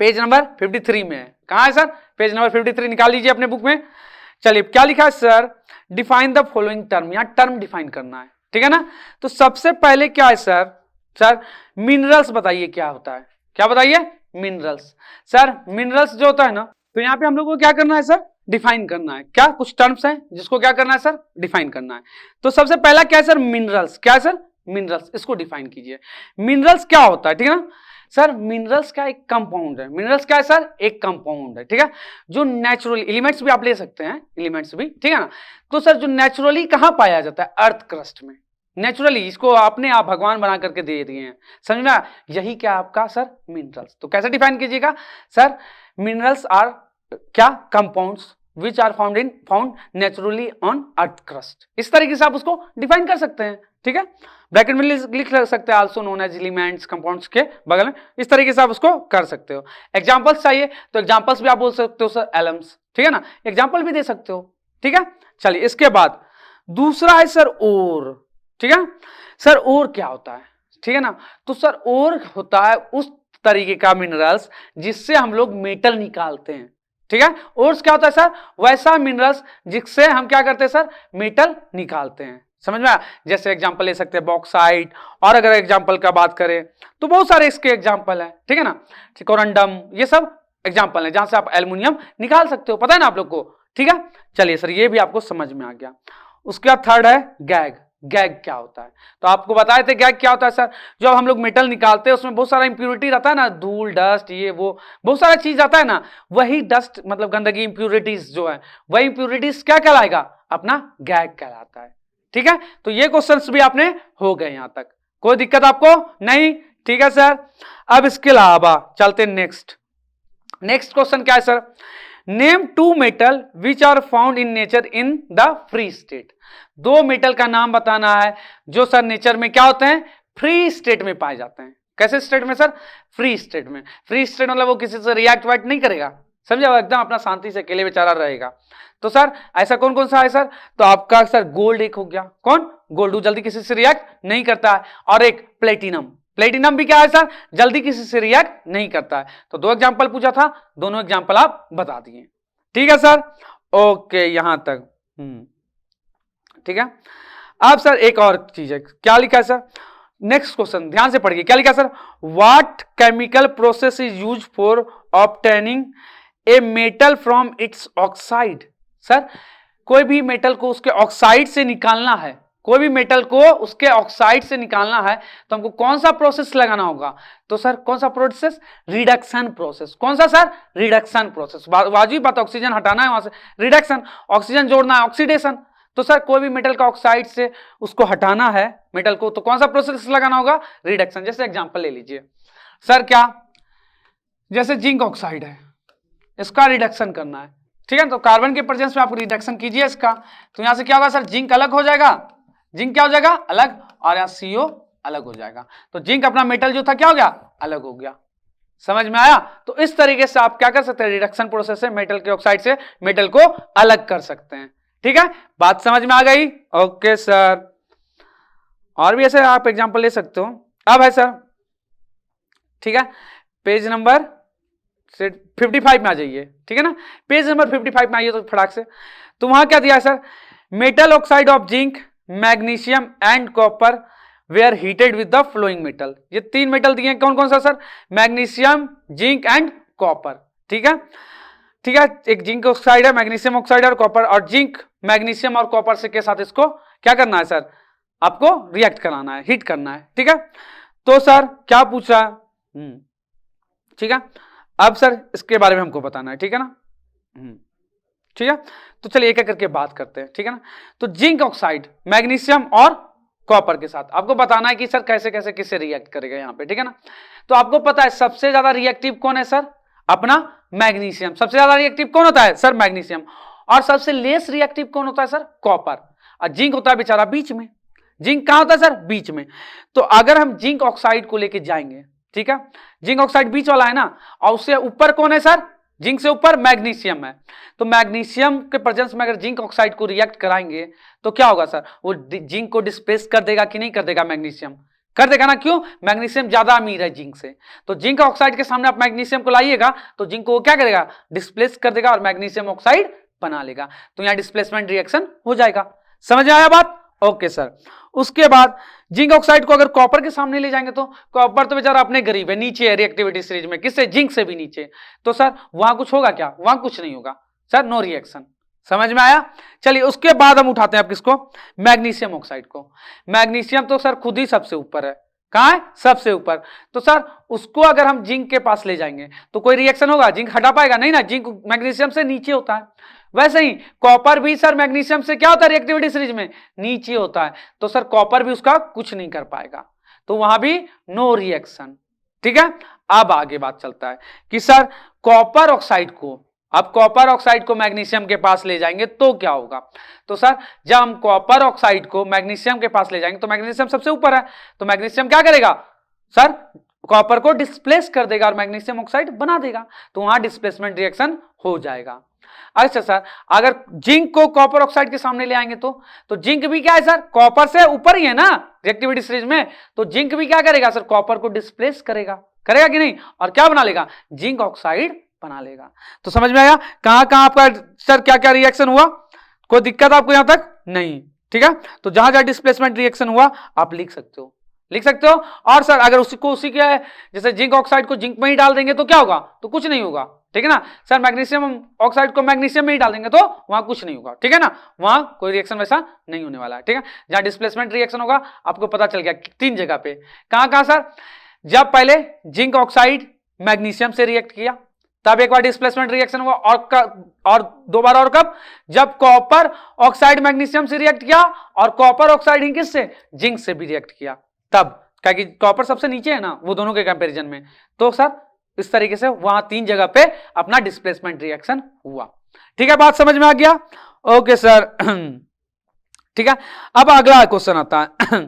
page number 53 में है। कहां है सर, पेज नंबर 53 निकाल लीजिए अपने बुक में। चलिए क्या लिखा है sir, define the following term, यहां टर्म डिफाइन करना है, ठीक है ना। तो सबसे पहले क्या है सर, सर मिनरल्स बताइए क्या होता है, क्या बताइए, मिनरल्स। सर मिनरल्स जो होता है ना, तो यहां पे हम लोग को क्या करना है सर, डिफाइन करना है। क्या कुछ टर्म्स हैं जिसको क्या करना है सर, डिफाइन करना है। तो सबसे पहला क्या है सर, मिनरल्स। क्या है सर, मिनरल्स, इसको डिफाइन कीजिए। मिनरल्स क्या होता है, ठीक है ना सर। मिनरल्स का एक कंपाउंड है, मिनरल्स क्या है सर, एक कंपाउंड है, ठीक है, जो नेचुरली, एलिमेंट्स भी आप ले सकते हैं, एलिमेंट्स भी, ठीक है ना। तो सर जो नेचुरली कहां पाया जाता है, अर्थ क्रस्ट में, नेचुरली, इसको आपने आप भगवान बना करके दे दिए हैं, समझ में, यही क्या आपका सर मिनरल्स। तो कैसे डिफाइन कीजिएगा सर, मिनरल्स आर क्या, compounds which are found naturally on earth crust. इस तरीके से आप उसको डिफाइन कर सकते हैं, ठीक है, ब्रैकेट में लिख सकते हैं, also known as elements, compounds के बगल में, इस तरीके से आप उसको कर सकते हो। एग्जांपल्स चाहिए तो एग्जांपल्स भी आप बोल सकते हो सर, एलम्स, ठीक है ना, एग्जांपल भी दे सकते हो, ठीक है। चलिए इसके बाद दूसरा है सर ओर, ठीक है सर। ओर क्या होता है, ठीक है ना। तो सर ओर होता है उस तरीके का मिनरल्स जिससे हम लोग मेटल निकालते हैं, ठीक है। ओर्स क्या होता है सर, वैसा मिनरल्स जिससे हम क्या करते हैं सर, मेटल निकालते हैं, समझ में आया। जैसे एग्जांपल ले सकते हैं बॉक्साइट, और अगर एग्जांपल का बात करें तो बहुत सारे इसके एग्जांपल है, ठीक है ना, कोरंडम, ये सब एग्जांपल है जहां से आप एल्युमिनियम निकाल सकते हो, पता है ना आप लोग को, ठीक है। चलिए सर ये भी आपको समझ में आ गया। उसके बाद थर्ड है गैग। गैग क्या होता है, तो आपको बताए थे गैग क्या होता है सर, जब हम लोग मेटल निकालते हैं उसमें बहुत सारा इंप्यूरिटी रहता है ना, धूल डस्ट ये वो बहुत सारा चीज आता है ना, वही डस्ट मतलब गंदगी इंप्यूरिटीज जो है, वही इंप्यूरिटीज क्या कहलाएगा, अपना गैग कहलाता है, ठीक है। तो ये क्वेश्चंस भी आपने हो गए यहां तक, कोई दिक्कत आपको नहीं, ठीक है सर। अब इसके अलावा चलते नेक्स्ट क्वेश्चन क्या है sir, name two metal which are found in nature in the free state. दो मेटल का नाम बताना है जो सर नेचर में क्या होते हैं, फ्री स्टेट में पाए जाते हैं। कैसे स्टेट में सर, फ्री स्टेट में। फ्री स्टेट मतलब वो किसी से रिएक्ट वाइट नहीं करेगा, समझे, वो एकदम अपना शांति से अकेले बेचारा रहेगा। तो सर ऐसा कौन कौन सा है सर, तो आपका सर गोल्ड एक हो गया, कौन, गोल्ड, वो जल्दी किसी से रिएक्ट नहीं करता है, और एक प्लेटिनम, प्लेटिनम भी क्या है सर, जल्दी किसी से रिएक्ट नहीं करता है। तो दो एग्जांपल पूछा था, दोनों एग्जांपल आप बता दिए, ठीक है सर, ओके यहां तक, ठीक है। अब सर एक और चीज है, क्या लिखा है सर, नेक्स्ट क्वेश्चन ध्यान से पढ़िए, क्या लिखा है sir, what chemical process is use for obtaining a metal from its oxide. Sir कोई भी मेटल को उसके ऑक्साइड से निकालना है, कोई भी मेटल को उसके ऑक्साइड से निकालना है तो हमको कौन सा प्रोसेस लगाना होगा, तो सर कौन सा प्रोसेस, रिडक्शन प्रोसेस। कौन सा सर, रिडक्शन प्रोसेस, वाजिब बात, ऑक्सीजन हटाना है वहां से, रिडक्शन, ऑक्सीजन जोड़ना है, ऑक्सीडेशन। तो सर कोई भी मेटल का ऑक्साइड से उसको हटाना है मेटल को, तो कौन सा प्रोसेस लगाना होगा, रिडक्शन। जैसे एग्जांपल ले लीजिए सर, क्या, जैसे जिंक ऑक्साइड है, इसका रिडक्शन करना है, ठीक है, तो कार्बन के प्रेजेंस में आप रिडक्शन कीजिए इसका, तो यहां से क्या होगा सर, जिंक अलग हो जाएगा, जिंक क्या हो जाएगा, अलग, और यहां CO अलग हो जाएगा। तो जिंक अपना मेटल जो था क्या हो गया, अलग हो गया, समझ में आया। तो इस तरीके से आप क्या कर सकते हैं, रिडक्शन प्रोसेस से मेटल के ऑक्साइड से मेटल को अलग कर सकते हैं, ठीक है, बात समझ में आ गई, ओके सर। और भी ऐसे आप एग्जांपल ले सकते हो। अब है सर, ठीक है, पेज नंबर 55 में आ जाइए, ठीक है ना, पेज नंबर 55 में आइए तो फटाक से, तो वहां क्या दिया है sir, metal oxide of zinc, magnesium and copper were heated with the flowing metal. ये तीन मेटल दिए हैं, कौन कौन सा sir, magnesium, zinc and copper, ठीक है। ठीक है, एक जिंक ऑक्साइड है, मैग्नीशियम ऑक्साइड और कॉपर, और जिंक मैग्नीशियम और कॉपर से के साथ इसको क्या करना है सर, आपको रिएक्ट कराना है, हीट करना है। ठीक है, तो सर क्या पूछ रहा है, ठीक है, अब सर इसके बारे में हमको बताना है, ठीक है ना। ठीक है, तो चलिए एक एक करके बात करते हैं, ठीक है ना। तो जिंक ऑक्साइड मैग्नीशियम और कॉपर के साथ आपको बताना है कि सर कैसे कैसे किससे रिएक्ट करेगा यहाँ पे, ठीक है ना। तो आपको पता है सबसे ज्यादा रिएक्टिव कौन है सर, अपना मैग्नीशियम। सबसे ज्यादा रिएक्टिव कौन होता है सर, मैग्नीशियम। और सबसे लेस रिएक्टिव कौन होता है सर, कॉपर। और जिंक होता है बेचारा बीच में। जिंक कहां होता है सर, बीच में। तो अगर हम जिंक ऑक्साइड को लेके जाएंगे, ठीक है, जिंक ऑक्साइड बीच वाला है ना, और उससे ऊपर कौन है सर, जिंक से ऊपर मैग्नीशियम है। तो मैग्नीशियम के प्रेजेंस में अगर जिंक ऑक्साइड को रिएक्ट कराएंगे तो क्या होगा सर, वो जिंक को डिस्प्लेस कर देगा कि नहीं कर देगा, मैग्नीशियम कर देगा ना। क्यों, मैग्नीशियम ज्यादा अमीर है जिंक से। तो जिंक ऑक्साइड के सामने आप मैग्नीशियम को लाइएगा तो जिंक को क्या करेगा, डिस्प्लेस कर देगा और मैग्नीशियम ऑक्साइड बना लेगा। तो यहां डिस्प्लेसमेंट रिएक्शन हो जाएगा। समझ आया बात, ओके सर। उसके बाद जिंक ऑक्साइड को अगर कॉपर के सामने ले जाएंगे तो कॉपर तो बेचारा अपने गरीब है, नीचे है रिएक्टिविटी सीरीज में, किससे, जिंक से भी नीचे। तो सर वहां कुछ होगा क्या, वहां कुछ नहीं होगा सर, नो रिएक्शन। समझ में आया। चलिए उसके बाद हम उठाते हैं आप किसको, मैग्नीशियम ऑक्साइड को। मैग्नीशियम तो सर खुद ही सबसे ऊपर है, कहां है, सबसे ऊपर। तो सर उसको अगर हम जिंक के पास ले जाएंगे तो कोई रिएक्शन होगा, जिंक हटा पाएगा नहीं ना, जिंक मैग्नीशियम से नीचे होता है। वैसे ही कॉपर भी सर मैग्नीशियम से क्या होता है रिएक्टिविटी सीरीज में, नीचे होता है। तो सर कॉपर भी उसका कुछ नहीं कर पाएगा, तो वहां भी नो रिएक्शन। ठीक है, अब आगे बात चलता है कि सर कॉपर ऑक्साइड को, अब कॉपर ऑक्साइड को मैग्नीशियम के पास ले जाएंगे तो क्या होगा। तो सर जब हम कॉपर ऑक्साइड को मैग्नीशियम के पास ले जाएंगे तो मैग्नीशियम सबसे ऊपर है, तो मैग्नीशियम क्या करेगा सर, कॉपर को डिस्प्लेस कर देगा और मैग्नीशियम ऑक्साइड बना देगा। तो वहां डिस्प्लेसमेंट रिएक्शन हो जाएगा। अच्छा सर अगर जिंक को कॉपर ऑक्साइड के सामने ले आएंगे तो जिंक भी क्या है सर, कॉपर से ऊपर ही है ना रिएक्टिविटी सीरीज में। तो जिंक भी क्या करेगा सर, कॉपर को डिस्प्लेस करेगा, करेगा कि नहीं, और क्या बना लेगा, जिंक ऑक्साइड बना लेगा। तो समझ में आया कहां कहां आपका सर क्या क्या रिएक्शन हुआ, कोई दिक्कत आपको यहां तक नहीं। ठीक है, तो जहां जहां डिस्प्लेसमेंट रिएक्शन हुआ आप लिख सकते हो, लिख सकते हो। और सर अगर उसी के जैसे जिंक ऑक्साइड को जिंक में ही डाल देंगे तो क्या होगा, तो कुछ नहीं होगा। ठीक है ना सर, मैग्नीशियम ऑक्साइड को मैग्नीशियम में ही डाल देंगे तो वहां कुछ नहीं होगा। ठीक है ना, वहां कोई रिएक्शन वैसा नहीं होने वाला है। ठीक है, जहां डिस्प्लेसमेंट रिएक्शन होगा आपको पता चल गया 3 जगह पे। कहां कहां सर, जब पहले जिंक ऑक्साइड मैग्नीशियम से रिएक्ट किया तब एक बार डिस्प्लेसमेंट रिएक्शन हुआ, और 2 बार, और कब, जब कॉपर ऑक्साइड मैग्नीशियम से रिएक्ट किया और कॉपर ऑक्साइड ही किससे, जिंक से भी रिएक्ट किया तब, क्योंकि कॉपर सबसे नीचे है ना वो दोनों के कंपैरिजन में। तो सर इस तरीके से वहां 3 जगह पे अपना डिस्प्लेसमेंट रिएक्शन हुआ। ठीक है, बात समझ में आ गया, ओके सर। ठीक है, अब अगला क्वेश्चन आता है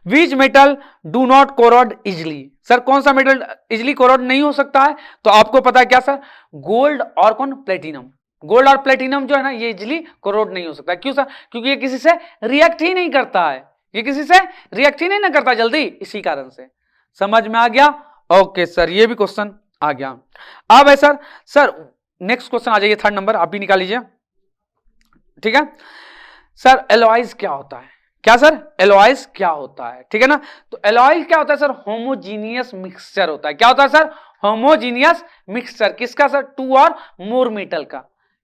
which metal do not corrode easily. Sir कौन सा मेटल इजिली कोरोड नहीं हो सकता है, तो आपको पता है क्या सर, गोल्ड और कौन, प्लेटिनम। गोल्ड और प्लेटिनम जो है ना ये इजिली कोरोड नहीं हो सकता। क्यों सर, क्योंकि ये किसी से रिएक्ट ही नहीं करता है, ये किसी से रिएक्ट ही नहीं ना करता जल्दी, इसी कारण से। समझ में आ गया, ओके सर, ये भी क्वेश्चन आ गया। अब है सर नेक्स्ट क्वेश्चन आ जाइए, 3rd नंबर आप भी निकाल लीजिए। ठीक है सर, एलॉयज क्या होता है, क्या सर, एलॉयज क्या होता है। ठीक है ना, तो एलॉय क्या होता है सर, होमोजीनियस मिक्सचर होता है। क्या होता है सर, होमोजीनियस मिक्सचर। किसका सर, 2 और मोर मेटल का।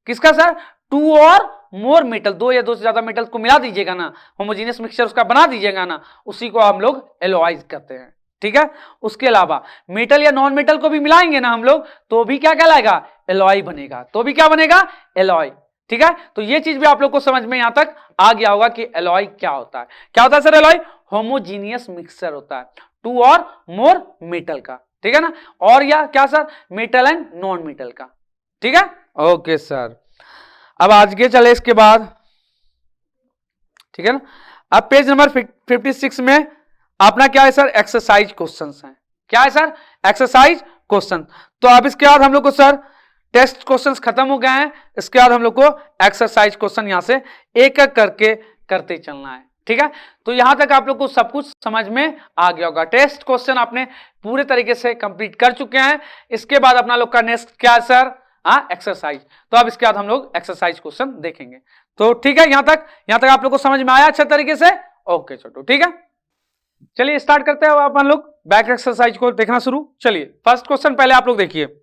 किसका सर, 2 और मोर मेटल, 2 या 2 से ज्यादा मेटल को मिला दीजिएगा ना, होमोजीनियस मिक्सचर उसका बना दीजिएगा ना, उसी को हम लोग एलॉयज कहते हैं। ठीक है, उसके अलावा मेटल या नॉन मेटल को भी मिलाएंगे ना हम लोग तो भी क्या कहलाएगा, एलॉय बनेगा। तो भी क्या बनेगा, एलॉय। ठीक है, तो ये चीज भी आप लोग को समझ में यहां तक आ गया होगा कि एलॉय क्या होता है। क्या होता है सर, एलॉय होमोजीनियस मिक्सचर होता है 2 और मोर मेटल का। ठीक है ना, और या क्या sir, metal and non metal का। ठीक है, ओके सर। अब आज के चले इसके बाद, ठीक है ना, अब पेज नंबर 56 में अपना क्या है सर, एक्सरसाइज क्वेश्चंस हैं। क्या है सर, एक्सरसाइज क्वेश्चन। तो अब इसके बाद हम लोग को सर टेस्ट क्वेश्चंस खत्म हो गए हैं, इसके बाद हम लोग को एक्सरसाइज क्वेश्चन यहां से एक एक करके करते चलना है। ठीक है, तो यहां तक आप लोग को सब कुछ समझ में आ गया होगा। टेस्ट क्वेश्चन आपने पूरे तरीके से कंप्लीट कर चुके हैं। इसके बाद अपना लोग का नेक्स्ट क्या है सर, एक्सरसाइज। तो अब इसके बाद हम लोग एक्सरसाइज क्वेश्चन देखेंगे। तो ठीक है, यहां तक आप लोग को समझ में आया अच्छे तरीके से, ओके छोटू। ठीक है, चलिए स्टार्ट करते हैं अपन लोग बैक एक्सरसाइज को देखना शुरू। चलिए फर्स्ट क्वेश्चन पहले आप लोग देखिए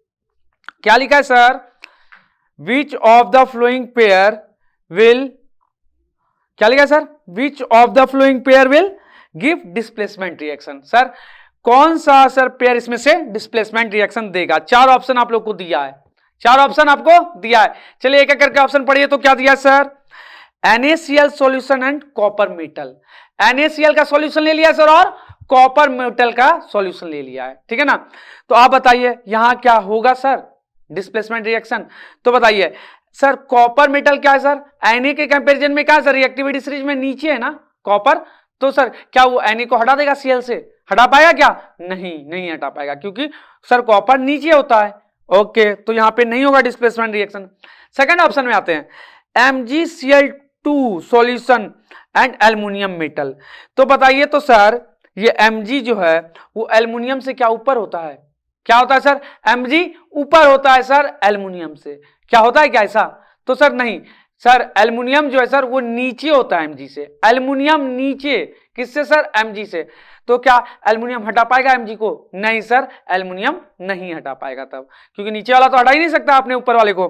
क्या लिखा है sir, which of the flowing pair will, क्या लिखा sir, which of the flowing pair will give displacement reaction. Sir कौन सा सर पेयर इसमें से डिस्प्लेसमेंट रिएक्शन देगा? चार ऑप्शन आप लोग को दिया है, चार ऑप्शन आपको दिया है। चलिए एक एक करके ऑप्शन पढ़िए। तो क्या दिया sir, NaCl solution and copper metal. NaCl का सॉल्यूशन ले लिया सर और कॉपर मेटल का सॉल्यूशन ले लिया है, ठीक है ना। तो आप बताइए यहां क्या होगा सर, डिस्प्लेसमेंट रिएक्शन। तो बताइए सर कॉपर मेटल क्या है सर, Na के कंपैरिजन में क्या है सर, रिएक्टिविटी सीरीज में नीचे है ना कॉपर। तो सर क्या वो Na को हटा देगा Cl से, हटा पाएगा क्या? नहीं हटा पाएगा, क्योंकि सर कॉपर नीचे होता है। ओके, तो यहां पे नहीं होगा डिस्प्लेसमेंट रिएक्शन। सेकंड ऑप्शन में आते हैं, MgCl2 solution and aluminium metal. तो बताइए तो सर ये Mg जो है वो एल्युमिनियम से क्या ऊपर होता है? क्या होता है सर, Mg ऊपर होता है सर एल्युमिनियम से। क्या होता है क्या ऐसा? तो सर नहीं सर, एल्युमिनियम जो है सर वो नीचे होता है Mg से। एल्युमिनियम नीचे किससे सर, Mg से। तो क्या एल्युमिनियम हटा पाएगा Mg को? नहीं सर, एल्युमिनियम नहीं हटा पाएगा तब, क्योंकि नीचे वाला तो हटा ही नहीं सकता आपने ऊपर वाले को।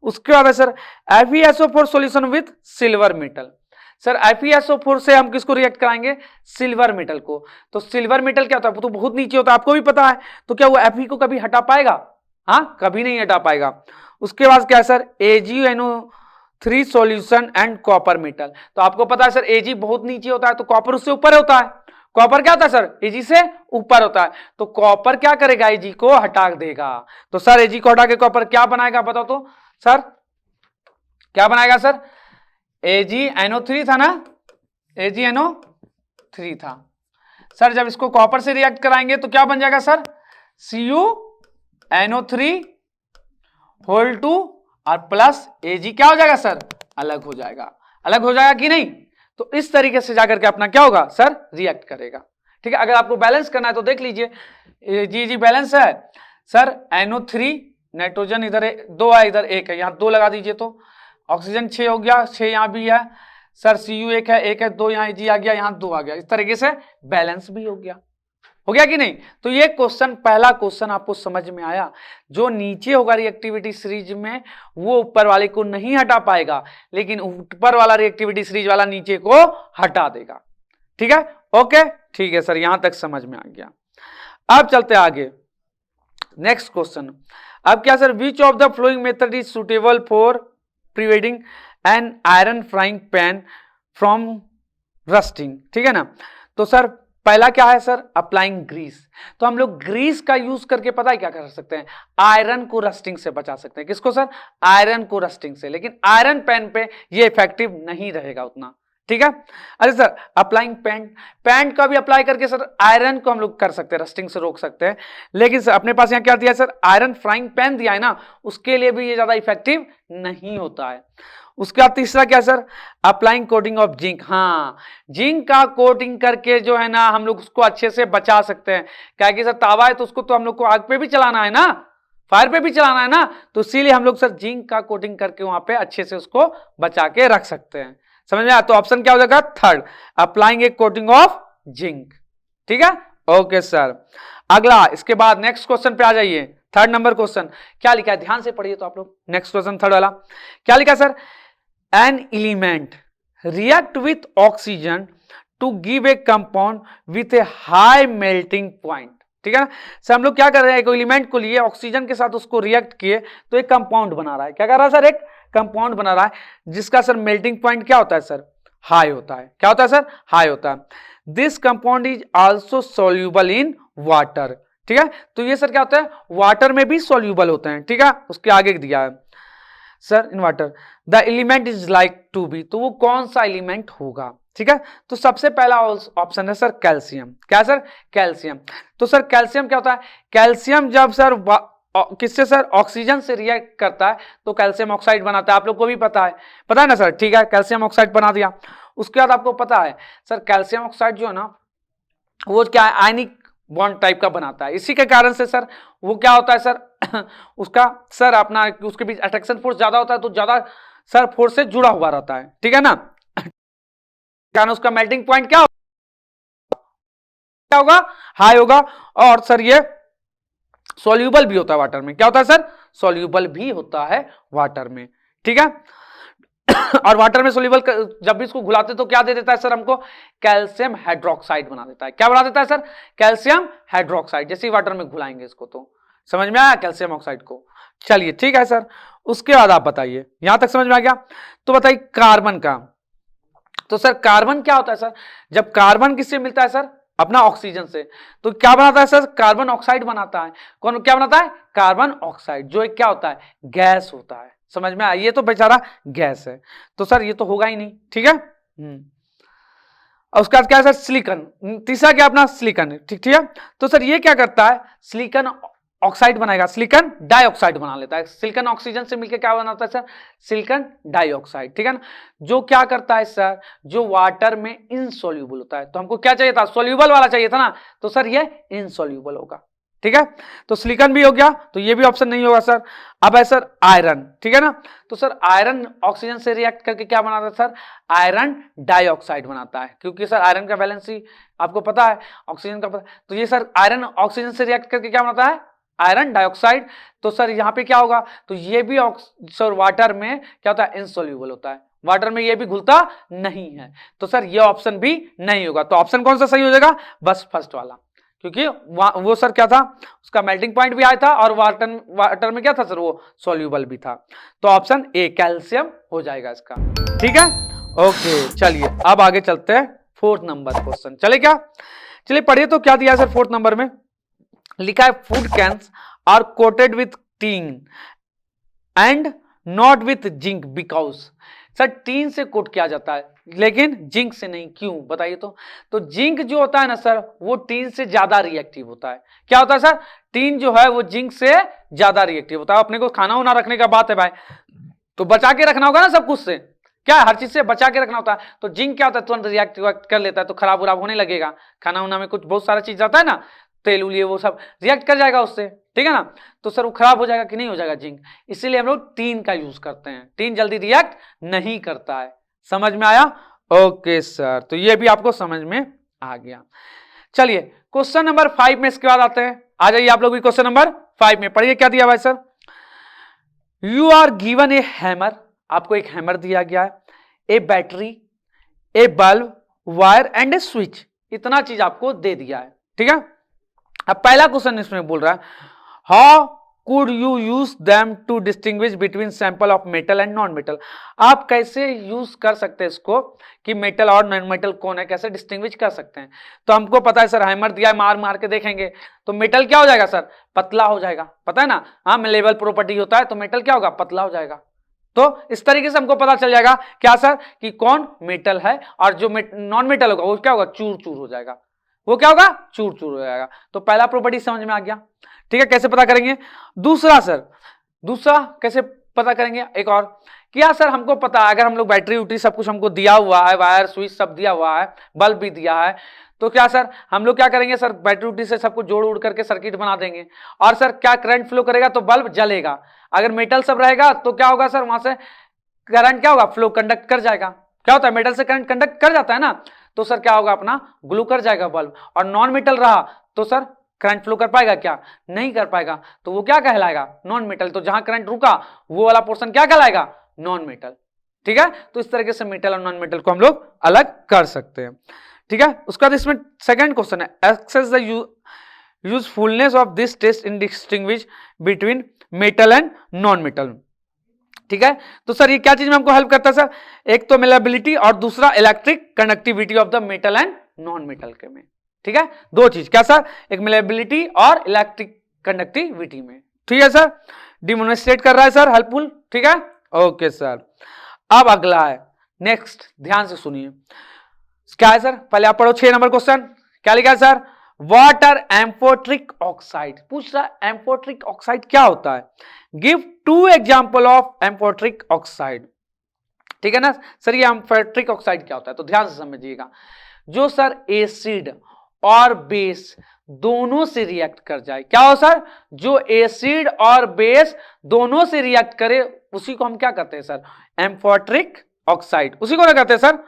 उसके बाद है sir FeSO4 solution with silver metal. Sir FeSO4 से हम किसको रिएक्ट कराएंगे, सिल्वर मेटल को। तो सिल्वर मेटल क्या होता है, वो तो बहुत नीचे होता है, आपको भी पता है। तो क्या वो Fe को कभी हटा पाएगा? हाँ, कभी नहीं हटा पाएगा। उसके बाद क्या है sir, AgNO3 solution and copper metal. तो आपको पता है सर Ag बहुत नीचे होता है, तो कॉपर उससे ऊपर होता है। कॉपर क्या होता है सर, Ag से ऊपर होता है। तो कॉपर क्या करेगा, Ag को हटा देगा। तो सर Ag को हटा के कॉपर क्या बनाएगा बताओ तो सर, क्या बनाएगा सर, AgNO3 था ना, AgNO3 था। सर जब इसको कॉपर से रिएक्ट कराएंगे तो क्या बन जाएगा सर, CuNO3 होल 2 और प्लस Ag क्या हो जाएगा सर, अलग हो जाएगा। अलग हो जाएगा कि नहीं? तो इस तरीके से जाकर के अपना क्या होगा सर, रिएक्ट करेगा। ठीक है, अगर आपको बैलेंस करना है तो देख लीजिए, जी बैलेंस है सर, NO3 नाइट्रोजन इधर 2 है, इधर 1 है, यहां 2 लगा दीजिए तो ऑक्सीजन 6 हो गया, 6 यहां भी है सर, Cu 1 है, 1 है, 2 यहां Ag आ गया, यहां 2 आ गया। इस तरीके से बैलेंस भी हो गया कि नहीं? तो ये क्वेश्चन, पहला क्वेश्चन आपको समझ में आया। जो नीचे होगा रिएक्टिविटी सीरीज में वो ऊपर वाले को नहीं हटा पाएगा, लेकिन ऊपर वाला रिएक्टिविटी सीरीज वाला नीचे को हटा देगा। ठीक है, ओके, ठीक है सर, यहां तक समझ में आ गया। अब चलते आगे, नेक्स्ट क्वेश्चन। अब क्या sir, which of the flowing method is suitable for preventing an iron frying pan from rusting. ठीक है ना। तो सर पहला क्या है सर, अप्लाइंग ग्रीस। तो हम लोग ग्रीस का यूज करके पता है क्या कर सकते हैं, आयरन को रस्टिंग से बचा सकते हैं। किसको सर, आयरन को रस्टिंग से। लेकिन आयरन पैन पे ये इफेक्टिव नहीं रहेगा उतना। ठीक है, अरे सर अप्लाइंग पेंट, पेंट का भी अप्लाई करके सर आयरन को हम लोग कर सकते हैं, रस्टिंग से रोक सकते हैं। लेकिन सर अपने पास यहाँ क्या दिया है सर, आयरन फ्राइंग पैन दिया है ना, उसके लिए भी ये ज्यादा इफेक्टिव नहीं होता है। उसके बाद तीसरा क्या sir, applying coating of zinc. हाँ, जिंक का कोटिंग करके जो है ना हम लोग उसको अच्छे से बचा सकते हैं। क्या कि सर तावा है तो उसको तो हम लोग को आग पे भी चलाना है ना, फायर पे भी चलाना है ना, तो इसीलिए हम लोग सर जिंक का कोटिंग करके वहां पे अच्छे से उसको बचा के रख सकते हैं। समझ में आया? तो ऑप्शन क्या हो जाएगा, third, applying A coating of zinc. ठीक है, ओके सर। अगला, इसके बाद नेक्स्ट क्वेश्चन पे आ जाइए, थर्ड नंबर क्वेश्चन। क्या लिखा है, ध्यान से पढ़िए तो आप लोग। नेक्स्ट क्वेश्चन थर्ड वाला क्या लिखा है sir, an element react with oxygen to give a compound with a high melting point. ठीक है ना सर, हम लोग क्या कर रहे हैं, एक एलिमेंट को लिए ऑक्सीजन के साथ उसको रिएक्ट किए तो एक कंपाउंड बना रहा है। क्या कर रहा है सर, एक कंपाउंड बना रहा है जिसका सर मेल्टिंग पॉइंट क्या होता है सर, हाई होता है। क्या होता है सर, हाई होता है। This compound is also soluble in water. ठीक है, तो ये सर क्या होता है, वाटर में भी सोल्यूबल होते हैं। ठीक है, उसके आगे दिया है sir, in water the element is like to be. तो वो कौन सा एलिमेंट होगा? ठीक है, तो सबसे पहला ऑप्शन है सर कैल्शियम। क्या सर, कैल्शियम। तो सर कैल्शियम क्या होता है, कैल्शियम जब सर किससे सर, ऑक्सीजन से रिएक्ट करता है तो कैल्शियम ऑक्साइड बनाता है। आप लोग को भी पता है ना सर। ठीक है, कैल्शियम ऑक्साइड बना दिया। उसके बाद आपको पता है सर कैल्शियम ऑक्साइड जो है ना वो क्या है, आयनिक बॉन्ड टाइप का बनाता है। इसी के कारण से सर वो क्या होता है सर उसका सर अपना उसके बीच अट्रैक्शन फोर्स ज्यादा होता है, तो ज्यादा सर फोर्स से जुड़ा हुआ रहता है। ठीक है ना, कारण उसका मेल्टिंग पॉइंट क्या होगा, हाई होगा। और सर ये सोल्यूबल भी होता है वाटर में। क्या होता है सर, सॉल्यूबल भी होता है वाटर में, ठीक है। और वाटर में सोल्यूबल जब भी इसको घुलाते तो क्या दे देता है सर हमको, कैल्शियम हाइड्रोक्साइड बना देता है। क्या बना देता है सर, कैल्शियम हाइड्रोक्साइड। जैसे ही वाटर में घुलाएंगे इसको तो समझ में आया कैल्शियम ऑक्साइड को। चलिए ठीक है सर, उसके बाद आप बताइए, यहां तक समझ में आ गया। तो बताइए कार्बन का, तो सर कार्बन क्या होता है सर, जब कार्बन किससे मिलता है सर, अपना ऑक्सीजन से, तो क्या बनाता है सर, कार्बन ऑक्साइड बनाता है। कौन क्या बनाता है, कार्बन ऑक्साइड, जो एक क्या होता है, गैस होता है। समझ में आया, ये तो बेचारा गैस है, तो सर ये तो होगा ही नहीं, ठीक है। और उसके बाद क्या है सर, सिलिकॉन, तीसरा क्या अपना सिलिकॉन, ठीक ठीक है। तो सर ये क्या करता है, सिलिकॉन ऑक्साइड बनाएगा, सिलिकॉन डाइऑक्साइड बना लेता है। सिलिकॉन ऑक्सीजन से मिलकर क्या बनाता है सर, सिलिकॉन डाइऑक्साइड, ठीक है ना। जो क्या करता है सर, जो वाटर में इनसॉल्यूबल होता है। तो हमको क्या चाहिए था, सॉल्यूबल वाला चाहिए था ना, तो सर ये इनसॉल्यूबल होगा, ठीक है। तो सिलिकॉन भी हो गया, तो ये भी ऑप्शन नहीं होगा सर। अब है सर आयरन, ठीक है ना। तो सर आयरन ऑक्सीजन से रिएक्ट करके क्या बनाता है सर, आयरन डाइऑक्साइड बनाता है, क्योंकि सर आयरन का वैलेंसी आपको पता है, ऑक्सीजन का पता। तो ये सर आयरन ऑक्सीजन से रिएक्ट करके क्या बनाता है, आयरन डाइऑक्साइड। तो सर यहां पे क्या होगा, तो ये भी सर वाटर में क्या होता है, इनसॉल्यूबल होता है, वाटर में ये भी घुलता नहीं है। तो सर ये ऑप्शन भी नहीं होगा। तो ऑप्शन कौन सा सही हो जाएगा, बस फर्स्ट वाला, क्योंकि वो सर क्या था, उसका मेल्टिंग पॉइंट भी आया था और वाटर में क्या था सर, वो सॉल्यूबल भी था। तो ऑप्शन ए कैल्शियम हो जाएगा इसका, ठीक है। ओके चलिए अब आगे चलते हैं, फोर्थ नंबर क्वेश्चन, चले क्या, चलिए पढ़िए। तो क्या दिया सर फोर्थ नंबर में, लिखा है food cans are coated with tin and not with zinc because, sir tin से कोट किया जाता है लेकिन जिंक से नहीं, क्यों बताइए। तो जिंक जो होता है ना सर, वो टीन से ज्यादा रिएक्टिव होता है। क्या होता है सर, टीन जो है वो जिंक से ज्यादा रिएक्टिव होता है। अपने को खाना वाना रखने का बात है भाई, तो बचा के रखना होगा ना सब कुछ से, क्या हर चीज से बचा के रखना होता है। तो जिंक क्या होता है, तुरंत रिएक्ट कर लेता है, तो खराब उराब होने लगेगा। खाना वाना में कुछ बहुत सारा चीज जाता है ना, तेल उलिए, वो सब रिएक्ट कर जाएगा उससे, ठीक है ना। तो सर वो खराब हो जाएगा कि नहीं हो जाएगा जिंक, इसीलिए हम लोग टीन का यूज करते हैं। टीन जल्दी रिएक्ट नहीं करता है, समझ में आया। ओके सर, तो ये भी आपको समझ में आ गया। चलिए क्वेश्चन नंबर 5 में इसके बाद आते हैं, आ जाइए आप लोग भी क्वेश्चन नंबर 5 में। पढ़िए क्या दिया भाई sir, you are given a hammer, आपको एक हैमर दिया गया है, a battery, a bulb, wire and a switch, इतना चीज आपको दे दिया है, ठीक है। अब पहला क्वेश्चन इसमें बोल रहा है, how could you use them to distinguish between sample of metal and non metal, आप कैसे यूज कर सकते हैं इसको कि मेटल और नॉन मेटल कौन है, कैसे डिस्टिंग्विश कर सकते हैं। तो हमको पता है सर, हैमर दिया है, मार मार के देखेंगे तो मेटल क्या हो जाएगा सर, पतला हो जाएगा, पता है ना। हाँ मेलेबल प्रॉपर्टी होता है, तो मेटल क्या होगा, पतला हो जाएगा। तो इस तरीके से हमको पता चल जाएगा क्या सर, कि कौन मेटल है, और जो नॉन मेटल होगा वो क्या होगा, चूर चूर हो जाएगा, वो क्या होगा, चूर चूर हो जाएगा। तो पहला प्रॉपर्टी समझ में आ गया, ठीक है। कैसे पता करेंगे, दूसरा सर, दूसरा कैसे पता करेंगे, एक और क्या सर, हमको पता है अगर हम लोग बैटरी उटरी सब कुछ हमको दिया हुआ है, वायर स्विच सब दिया हुआ है, बल्ब भी दिया है, तो क्या सर हम लोग क्या करेंगे सर, बैटरी उटरी से सब कुछ जोड़ उड़ करके सर्किट बना देंगे, और सर क्या करंट फ्लो करेगा तो बल्ब जलेगा। अगर मेटल सब रहेगा तो क्या होगा सर, वहां से करंट क्या होगा, फ्लो कंडक्ट कर जाएगा। क्या होता है, मेटल से करंट कंडक्ट कर जाता है ना, तो सर क्या होगा, अपना ग्लू कर जाएगा बल्ब। और नॉन मेटल रहा तो सर करंट फ्लो कर पाएगा क्या, नहीं कर पाएगा, तो वो क्या कहलाएगा, नॉन मेटल। तो जहां करंट रुका वो वाला पोर्शन क्या कहलाएगा, नॉन मेटल, ठीक है। तो इस तरीके से मेटल और नॉन मेटल को हम लोग अलग कर सकते हैं, ठीक है। उसके बाद इसमें सेकंड क्वेश्चन है, access the usefulness of this test in distinguish between metal and non metal, ठीक है। तो सर ये क्या चीज में हमको हेल्प करता है सर, एक तो मेलेबिलिटी और दूसरा electric conductivity of the metal and non metal के में, ठीक है। दो चीज क्या सर, एक मेलेबिलिटी और इलेक्ट्रिक कंडक्टिविटी में, ठीक है सर। डिमोन्स्ट्रेट कर रहा है सर, हेल्पफुल, ठीक है। ओके सर, अब अगला है, नेक्स्ट ध्यान से सुनिए, क्या है सर, पहले आप पढ़ो 6 नंबर क्वेश्चन, क्या लिखा है सर, वाटर एम्फोट्रिक ऑक्साइड, पूछ रहा है एम्फोट्रिक ऑक्साइड क्या होता है, give 2 example of amphoteric oxide, ठीक है ना सर। ये एम्फोट्रिक ऑक्साइड क्या होता है, तो ध्यान से समझिएगा, जो सर एसिड और बेस दोनों से रिएक्ट कर जाए, क्या हो सर, जो एसिड और बेस दोनों से रिएक्ट करे उसी को हम क्या कहते हैं सर, एम्फोट्रिक ऑक्साइड, उसी को क्या कहते हैं sir,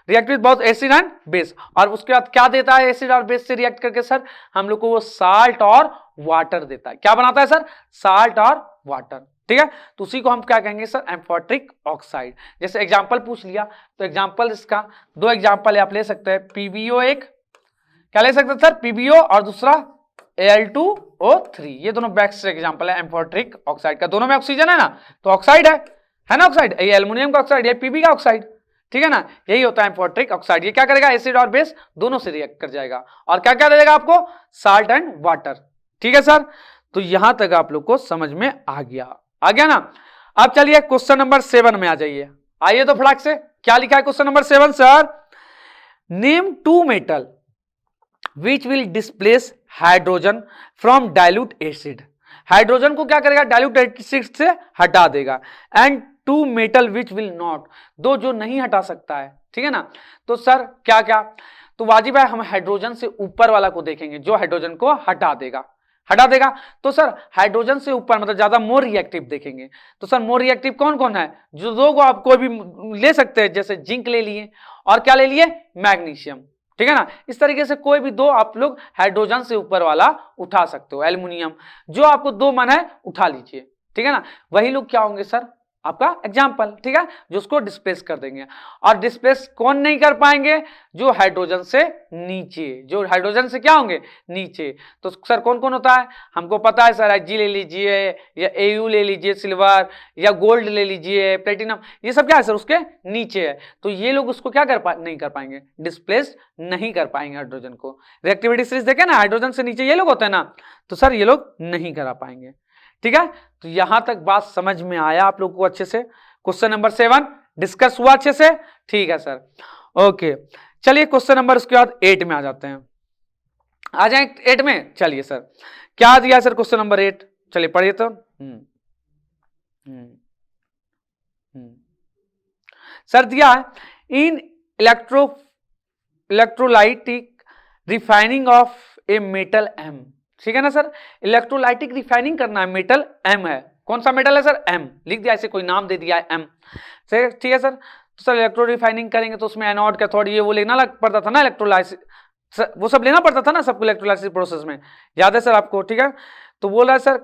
react with both acid and base. और उसके बाद क्या देता है एसिड और बेस से रिएक्ट करके सर, हम लोग को वो साल्ट और वाटर देता है। क्या बनाता है सर, साल्ट और वाटर, ठीक है। तो उसी को हम क्या कहेंगे सर, एम्फोटेरिक ऑक्साइड। जैसे एग्जांपल पूछ लिया तो एग्जांपल इसका दो एग्जांपल आप ले सकते हैं, पीबीओ, एक क्या ले सकते हैं सर, पीबीओ, और दूसरा Al2O3। ये दोनों बेस्ट एग्जांपल है एम्फोटेरिक ऑक्साइड का। दोनों में ऑक्सीजन है ना, तो ऑक्साइड है ना ऑक्साइड, ये एल्युमिनियम का ऑक्साइड, ये पीबी का ऑक्साइड, ठीक है ना। यही होता है एम्फोटेरिक ऑक्साइड। ये क्या करेगा, एसिड और बेस दोनों से रिएक्ट कर जाएगा और क्या क्या देगा आपको, साल्ट एंड वाटर, ठीक है सर। तो यहां तक आप लोग को समझ में आ गया ना। अब चलिए क्वेश्चन नंबर 7 में आ जाइए। आइए तो फटाक से, क्या लिखा है question number 7 sir, name two metal which will displace hydrogen from dilute acid. Hydrogen को क्या करेगा, डाइल्यूट एसिड से हटा देगा। And two metal which will not, दो जो नहीं हटा सकता है, ठीक है ना। तो सर क्या क्या, तो वाजिब है हम हाइड्रोजन से ऊपर वाला को देखेंगे जो हाइड्रोजन को हटा देगा। तो सर हाइड्रोजन से ऊपर मतलब ज्यादा मोर रिएक्टिव देखेंगे। तो सर मोर रिएक्टिव कौन कौन है, जो दो को आप कोई भी ले सकते हैं, जैसे जिंक ले लिए और क्या ले लिए, मैग्नीशियम, ठीक है ना। इस तरीके से कोई भी दो आप लोग हाइड्रोजन से ऊपर वाला उठा सकते हो, एल्युमिनियम, जो आपको दो मन है उठा लीजिए, ठीक है ना। वही लोग क्या होंगे सर, आपका एग्जाम्पल, ठीक है, जो उसको डिस्प्लेस कर देंगे। और डिस्प्लेस कौन नहीं कर पाएंगे, जो हाइड्रोजन से नीचे, जो हाइड्रोजन से क्या होंगे, नीचे। तो सर कौन कौन होता है, हमको पता है सर, Hg ले लीजिए या Au ले लीजिए, सिल्वर या गोल्ड ले लीजिए, प्लेटिनम, ये सब क्या है सर उसके नीचे है। तो ये लोग उसको क्या नहीं कर पाएंगे, डिस्प्लेस नहीं कर पाएंगे हाइड्रोजन को। रिएक्टिविटी सीरीज देखे ना, हाइड्रोजन से नीचे ये लोग होते हैं ना, तो सर ये लोग नहीं करा पाएंगे, ठीक है। तो यहां तक बात समझ में आया आप लोगों को अच्छे से, क्वेश्चन नंबर 7 डिस्कस हुआ अच्छे से, ठीक है सर। ओके चलिए क्वेश्चन नंबर उसके बाद 8 में आ जाते हैं, आ जाए 8 में। चलिए सर क्या दिया सर क्वेश्चन नंबर 8, चलिए पढ़िए तो। सर दिया है, in electrolytic refining of a metal M, ठीक है ना सर। इलेक्ट्रोलाइटिक रिफाइनिंग करना है, मेटल एम है, कौन सा मेटल है सर, एम लिख दिया, ऐसे कोई नाम दे दिया है एम, ठीक है सर। तो सर इलेक्ट्रो रिफाइनिंग करेंगे तो उसमें एनोड कैथोड ये वो लेना पड़ता था ना, इलेक्ट्रोलाइसिस वो सब लेना पड़ता था ना सबको इलेक्ट्रोलाइसिस प्रोसेस में, याद है सर आपको, ठीक है। तो बोला है sir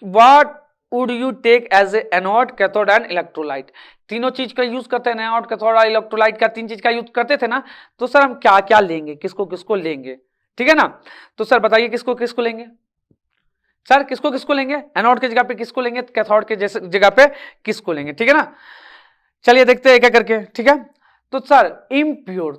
what would you take as a anode, cathode and electrolyte, तीनों चीज का यूज करते हैं, एनोड कैथोड और इलेक्ट्रोलाइट का, तीन चीज का यूज करते थे ना। तो सर हम क्या क्या लेंगे, किसको किसको लेंगे, ठीक है ना। तो सर बताइए किसको किसको लेंगे सर, किसको किसको लेंगे, एनोड की जगह पे किसको लेंगे, कैथोड के जगह पे किसको लेंगे, ठीक है ना। चलिए देखते हैं एक एक करके, ठीक है। तो सर इम्प्योर,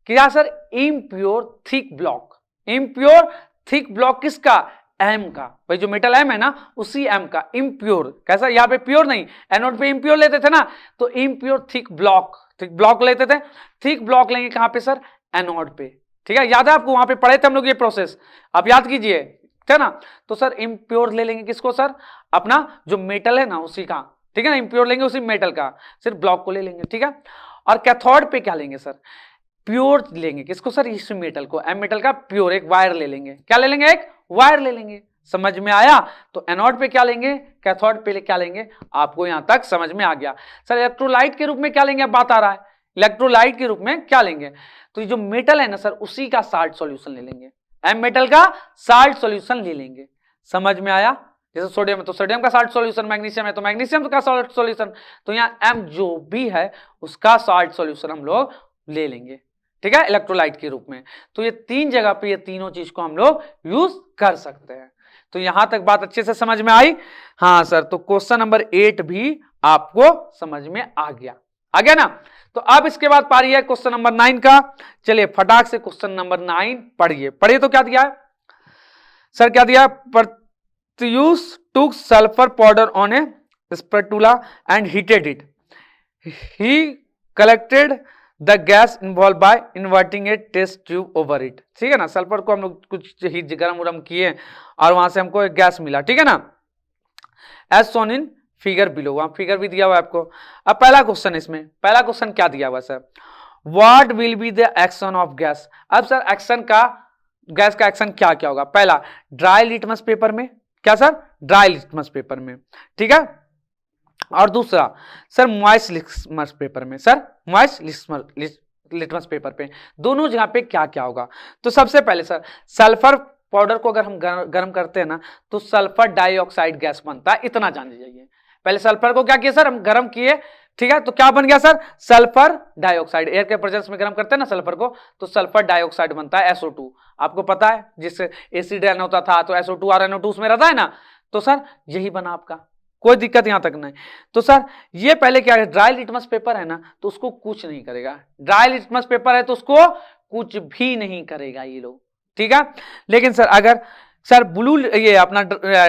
क्या sir, impure thick block, impure thick block किसका, एम का, भाई जो मेटल एम है ना उसी एम का, इम्प्योर, कैसा, यहाँ पे प्योर नहीं, एनोड पे इम्प्योर लेते थे ना, तो इम्प्योर थिक ब्लॉक लेते थे। थिक ब्लॉक लेंगे कहां पे सर, एनोड पे, ठीक है, याद है आपको, वहां पे पढ़े थे हम लोग ये प्रोसेस, आप याद कीजिए, ठीक है ना। तो सर इम्प्योर ले लेंगे किसको सर, अपना जो मेटल है ना उसी का, ठीक है ना, इम्प्योर लेंगे उसी मेटल का, सिर्फ ब्लॉक को ले लेंगे, ठीक है। और कैथोड पे क्या लेंगे सर, प्योर लेंगे किसको सर, इस मेटल को, एम मेटल का प्योर, एक वायर ले लेंगे, क्या ले लेंगे, एक वायर ले लेंगे, समझ में आया। तो एनोड पे क्या लेंगे, कैथोड पे क्या लेंगे, आपको यहां तक समझ में आ गया। सर इलेक्ट्रोलाइट के रूप में क्या लेंगे, अब बात आ रहा है, इलेक्ट्रोलाइट के रूप में क्या लेंगे, तो ये जो मेटल है ना सर उसी का साल्ट सॉल्यूशन ले लेंगे, एम मेटल का साल्ट सॉल्यूशन ले लेंगे, समझ में आया। जैसे सोडियम है तो सोडियम का साल्ट सॉल्यूशन, मैग्नीशियम है तो मैग्नीशियम का साल्ट सॉल्यूशन, तो यहाँ एम जो भी है उसका साल्ट सॉल्यूशन हम लोग ले लेंगे, ठीक है, इलेक्ट्रोलाइट के रूप में। तो ये तीन जगह पे ये तीनों चीज को हम लोग यूज कर सकते हैं। तो यहां तक बात अच्छे से समझ में आई, हाँ सर। तो क्वेश्चन नंबर 8 भी आपको समझ में आ गया ना। तो अब इसके बाद पारी है क्वेश्चन नंबर 9 का, चलिए फटाक से क्वेश्चन नंबर 9 पढ़िए तो क्या दिया है सर, क्या दिया, Perseus took sulfur powder on a spatula and heated it. He collected the gas involved by inverting a test tube over it. ठीक है ना, सल्फर को हम लोग कुछ हीट गरम किए और वहां से हमको एक गैस मिला, ठीक है ना, as shown in figure below, वहां फिगर भी दिया हुआ है आपको। अब पहला क्वेश्चन, इसमें पहला क्वेश्चन क्या दिया हुआ sir, what will be the action of gas. अब सर एक्शन का, गैस का एक्शन क्या क्या होगा, पहला ड्राई लिटमस पेपर में, क्या सर, ड्राई लिटमस पेपर में, ठीक है, और दूसरा सर मॉइस्ट लिटमस पेपर में, सर मॉइस्ट लिटमस पेपर पे, दोनों जगह पे क्या क्या होगा। तो सबसे पहले सर सल्फर पाउडर को अगर हम गर्म करते हैं ना तो सल्फर डाइऑक्साइड गैस बनता है, इतना जान लीजिए। पहले सल्फर को क्या किया सर, हम गर्म किए, ठीक है, तो क्या बन गया सर, सल्फर डाइऑक्साइड। एयर के प्रेजेंस में गर्म करते हैं ना सल्फर को तो सल्फर डाइऑक्साइड बनता है, SO2। आपको पता है जिससे एसिड रहना होता था तो SO2 और NO2 उसमें रहता है ना, तो सर यही बना आपका, कोई दिक्कत यहां तक नहीं। तो सर ये पहले क्या है, ड्राई लिटमस पेपर है ना तो उसको कुछ नहीं करेगा, ड्राई लिटमस पेपर है तो उसको कुछ भी नहीं करेगा ये लोग, ठीक है। लेकिन सर अगर सर ब्लू ये अपना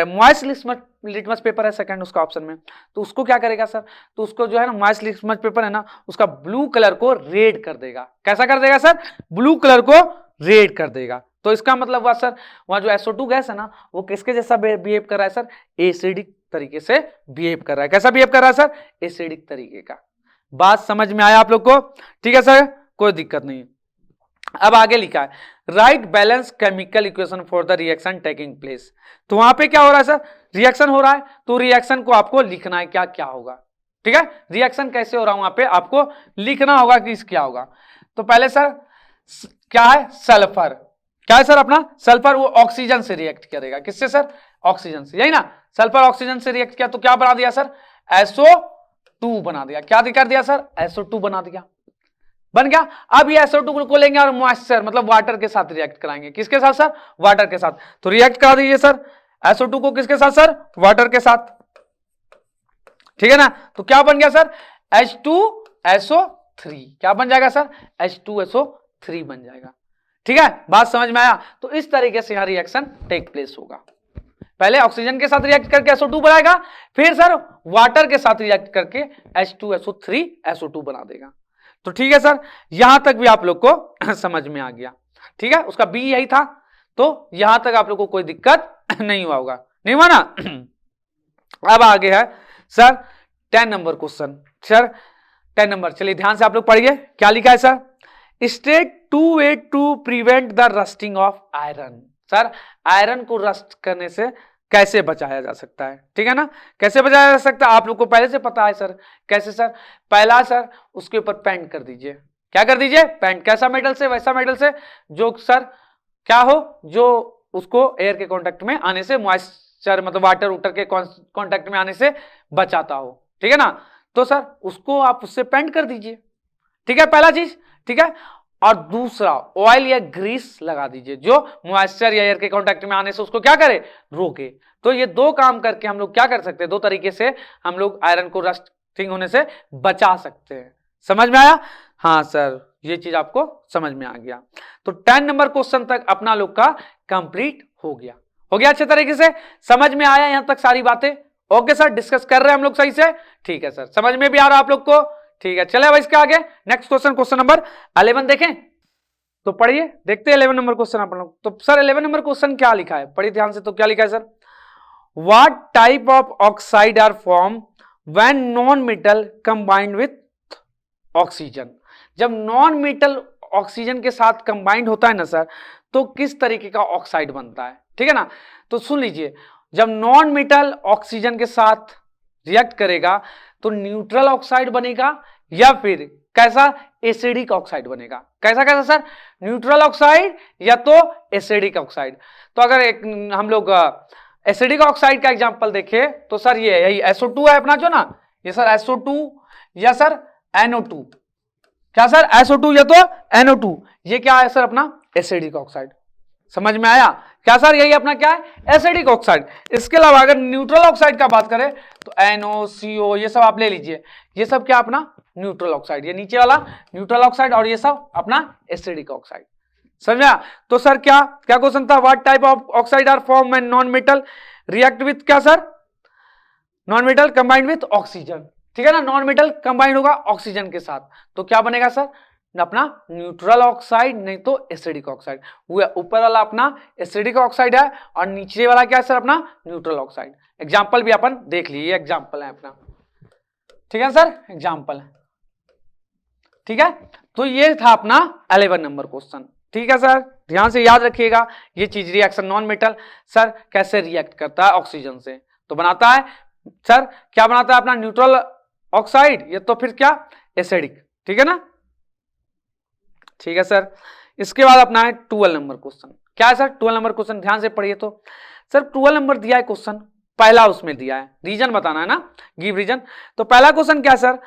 मॉइस्ट लिटमस पेपर है सेकंड उसका ऑप्शन में, तो उसको क्या करेगा सर, तो उसको जो है ना मॉइस्ट लिटमस पेपर है ना उसका ब्लू कलर को रेड कर देगा। कैसा कर देगा सर, ब्लू कलर को रेड कर देगा। तो इसका मतलब हुआ सर वहां जो SO2 गैस है ना वो किसके जैसा बिहेव कर रहा है सर, एसिडिक तरीके से बिहेव कर रहा है। कैसा बिहेव कर रहा है सर, एसिडिक तरीके का। बात समझ में आया आप लोग को, ठीक है सर, कोई दिक्कत नहीं। अब आगे लिखा है right balance chemical equation for the reaction taking place. तो वहां पे क्या हो रहा है सर, रिएक्शन हो रहा है तो रिएक्शन को आपको लिखना है क्या क्या होगा, ठीक है, रिएक्शन कैसे हो रहा है वहां पे आपको लिखना होगा कि क्या होगा। तो पहले सर क्या है, सल्फर, क्या है सर अपना सल्फर, वो ऑक्सीजन से रिएक्ट करेगा। किससे सर, ऑक्सीजन से, यही ना, सल्फर ऑक्सीजन से रिएक्ट किया तो क्या बना दिया सर, SO2 बना दिया। क्या कर दिया सर, SO2 बना दिया, बन गया। अब ये SO2 को लेंगे और मॉइस्चर मतलब वाटर के साथ रिएक्ट कराएंगे। किसके साथ सर, वाटर के साथ। तो रिएक्ट करा दीजिए सर SO2 को किसके साथ सर, वाटर के साथ, ठीक है ना। तो क्या बन गया सर, H2SO3, क्या बन जाएगा सर, H2SO3 बन जाएगा, ठीक है। बात समझ में आया। तो इस तरीके से यहां रिएक्शन टेक प्लेस होगा। पहले ऑक्सीजन के साथ रिएक्ट करके SO2 बनाएगा, फिर सर वाटर के साथ रिएक्ट करके H2SO3 SO2 बना देगा। तो ठीक है सर, यहां तक भी आप लोग को समझ में आ गया, ठीक है। उसका बी यही था, तो यहां तक आप लोग को कोई दिक्कत नहीं हुआ होगा, नहीं हुआ ना। अब आगे है sir 10 number question. Sir 10 number, चलिए ध्यान से आप लोग पढ़िए क्या लिखा है sir, state 2 way to prevent the rusting of iron. Sir iron को रस्ट करने से कैसे बचाया जा सकता है, ठीक है ना, कैसे बचाया जा सकता है आप लोग को पहले से पता है सर। कैसे सर, पहला सर उसके ऊपर पेंट कर दीजिए। क्या कर दीजिए, पेंट। कैसा मेटल से, वैसा मेटल से जो सर क्या हो, जो उसको एयर के कांटेक्ट में आने से, मॉइस्चर मतलब वाटर उटर के कांटेक्ट में आने से बचाता हो, ठीक है ना। तो सर उसको आप उससे पेंट कर दीजिए, ठीक है, पहला चीज, ठीक है। और दूसरा ऑयल या ग्रीस लगा दीजिए जो मॉइस्चर या एयर के कांटेक्ट में आने से उसको क्या करे, रोके। तो ये दो काम करके हम लोग क्या कर सकते हैं, दो तरीके से हम लोग आयरन को रस्टिंग होने से बचा सकते हैं। समझ में आया, हाँ सर ये चीज आपको समझ में आ गया। तो 10 नंबर क्वेश्चन तक अपना लोग का कंप्लीट हो गया, हो गया अच्छे तरीके से, समझ में आया यहां तक सारी बातें। ओके सर, डिस्कस कर रहे हैं हम लोग सही से, ठीक है सर, समझ में भी आ रहा है आप लोग को, ठीक है। चले भाई इसके आगे नेक्स्ट क्वेश्चन, क्वेश्चन नंबर 11 देखें तो पढ़िए, देखते हैं 11 नंबर क्वेश्चन आप लोग। तो सर 11 नंबर क्वेश्चन क्या लिखा है, पढ़िए ध्यान से। तो क्या लिखा है sir, what type of oxide are form when non metal combined with oxygen. जब नॉन मेटल ऑक्सीजन के साथ कंबाइंड होता है ना सर, तो किस तरीके का ऑक्साइड बनता है, ठीक है ना। तो सुन लीजिए, जब नॉन मेटल ऑक्सीजन के साथ रिएक्ट करेगा तो न्यूट्रल ऑक्साइड बनेगा या फिर कैसा, एसिडिक ऑक्साइड बनेगा। कैसा कैसा सर, न्यूट्रल ऑक्साइड या तो एसिडिक ऑक्साइड। तो अगर एक हम लोग एसिडिक ऑक्साइड का एग्जांपल देखें तो सर ये यही SO2 है अपना जो ना, ये सर SO2 या सर NO2। क्या सर, SO2 या तो NO2, ये क्या है सर अपना एसिडिक ऑक्साइड। समझ में आया क्या सर, यही अपना क्या है, एसिडिक ऑक्साइड। इसके अलावा अगर न्यूट्रल ऑक्साइड का बात करें तो NOCO ये सब आप ले लीजिए, ये सब क्या अपना न्यूट्रल ऑक्साइड, ये नीचे वाला न्यूट्रल ऑक्साइड और ये सब अपना एसिडिक ऑक्साइड। समझा। तो सर क्या क्या क्वेश्चन था, what type of oxide are form when non metal react with क्या sir, non metal combined with oxygen, ठीक है ना। नॉन मेटल कंबाइंड होगा ऑक्सीजन के साथ तो क्या बनेगा सर, अपना न्यूट्रल ऑक्साइड नहीं तो एसिडिक ऑक्साइड। वो ऊपर वाला अपना एसिडिक ऑक्साइड है और नीचे वाला क्या है सर, अपना न्यूट्रल ऑक्साइड। एग्जांपल भी अपन देख लीजिए, एग्जांपल है अपना, ठीक है सर, एग्जांपल है, ठीक है। तो ये था अपना 11 नंबर क्वेश्चन, ठीक है सर, ध्यान से याद रखिएगा ये चीज। रिएक्शन नॉन मेटल सर कैसे रिएक्ट करता है ऑक्सीजन से, तो बनाता है सर क्या बनाता है अपना न्यूट्रल ऑक्साइड या तो फिर क्या एसिडिक, ठीक है ना, ठीक है सर। इसके बाद अपना है 12 नंबर क्वेश्चन। क्या है सर 12 नंबर क्वेश्चन, ध्यान से पढ़िए। तो सर 12 नंबर दिया है क्वेश्चन, पहला उसमें दिया है, रीजन बताना है ना, गिव रीजन। तो पहला क्वेश्चन क्या है sir,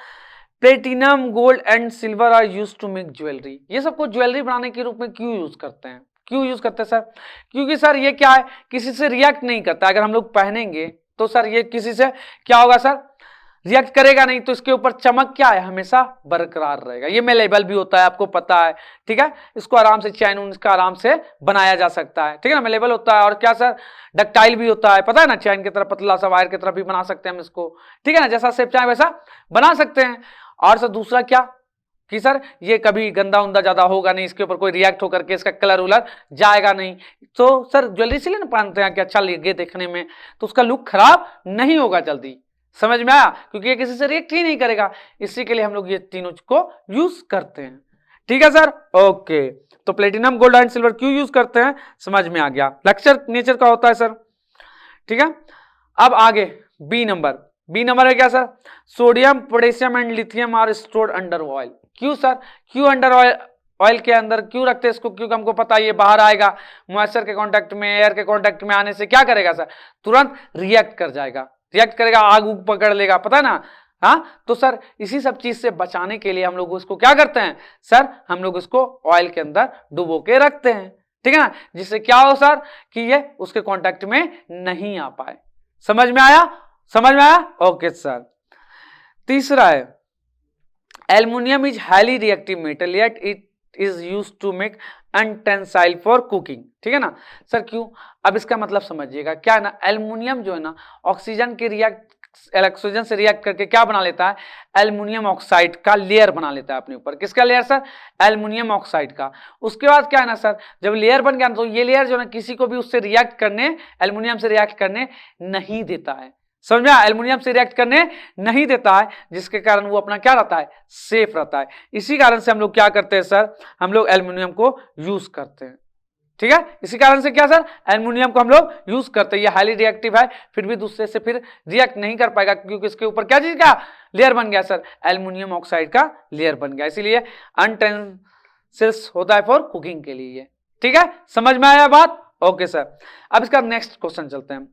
platinum gold and silver are used to make jewellery. ये सबको ज्वेलरी बनाने के रूप में क्यों यूज करते हैं, क्यों यूज करते हैं सर? क्योंकि सर ये क्या है, किसी से रिएक्ट नहीं करता। अगर हम लोग पहनेंगे तो सर ये किसी से क्या होगा सर, रिएक्ट करेगा नहीं, तो इसके ऊपर चमक क्या है, हमेशा बरकरार रहेगा। ये मेलेबल भी होता है, आपको पता है, ठीक है। इसको आराम से चैन उन इसका आराम से बनाया जा सकता है, ठीक है ना, मेलेबल होता है। और क्या सर, डक्टाइल भी होता है, पता है ना, चैन की तरह पतला सा वायर की तरह भी बना सकते हैं हम इसको, ठीक है ना, जैसा शेप चाहे वैसा बना सकते हैं। और सर दूसरा क्या कि सर ये कभी गंदा उंदा ज्यादा होगा नहीं, इसके ऊपर कोई रिएक्ट होकर के इसका कलर उलर जाएगा नहीं। तो सर ज्वेलरी इसलिए ना पहनते हैं कि अच्छा लगे देखने में, तो उसका लुक खराब नहीं होगा जल्दी, समझ में आया, क्योंकि ये किसी से रिएक्ट ही नहीं करेगा, इसी के लिए हम लोग ये तीनों को यूज करते हैं, ठीक है सर। ओके, तो प्लेटिनम गोल्ड एंड सिल्वर क्यों यूज करते हैं, समझ में आ गया। लेक्चर नेचर का होता है सर, ठीक है। अब आगे बी नंबर है क्या sir, sodium potassium and lithium are stored under oil. क्यों सर, क्यों अंडर ऑयल के अंदर क्यों रखते हैं इसको? क्योंकि हमको पता है ये बाहर आएगा, मॉइस्चर के कांटेक्ट में, एयर के कांटेक्ट में आने से क्या करेगा सर, तुरंत रिएक्ट कर जाएगा, रिएक्ट करेगा, आग उग पकड़ लेगा, पता है ना। हाँ, तो सर इसी सब चीज से बचाने के लिए हम लोग उसको क्या करते हैं सर, हम लोग इसको ऑयल के अंदर डुबो के रखते हैं, ठीक है ना, जिससे क्या हो सर कि ये उसके कांटेक्ट में नहीं आ पाए। समझ में आया, समझ में आया। Okay sir. तीसरा है aluminium is highly reactive metal yet it is used to make utensil for cooking, ठीक है ना सर। क्यों, अब इसका मतलब समझिएगा, क्या है ना, एल्युमिनियम जो है ना ऑक्सीजन से रिएक्ट करके क्या बना लेता है, एल्युमिनियम ऑक्साइड का लेयर बना लेता है अपने ऊपर। किसका लेयर सर, एल्युमिनियम ऑक्साइड का। उसके बाद क्या है ना सर, जब लेयर बन गया तो ये लेयर जो है ना किसी को भी उससे रिएक्ट करने, एल्युमिनियम से रिएक्ट करने नहीं देता है, समझ में आया, एल्युमिनियम से रिएक्ट करने नहीं देता है, जिसके कारण वो अपना क्या रहता है, सेफ रहता है। इसी कारण से हम लोग क्या करते हैं सर, हम लोग एल्युमिनियम को यूज करते हैं, ठीक है। इसी कारण से क्या सर, एल्युमिनियम को हम लोग यूज करते हैं। ये हाईली रिएक्टिव है, फिर भी दूसरे से फिर रिएक्ट नहीं कर पाएगा, क्योंकि इसके ऊपर क्या चीज का लेयर बन गया सर, एल्युमिनियम ऑक्साइड का लेयर बन गया, इसीलिए अनटेंसिल्स होता है फॉर कुकिंग के लिए, ठीक है। समझ में आया बात। Okay sir. अब इसका नेक्स्ट क्वेश्चन चलते हैं।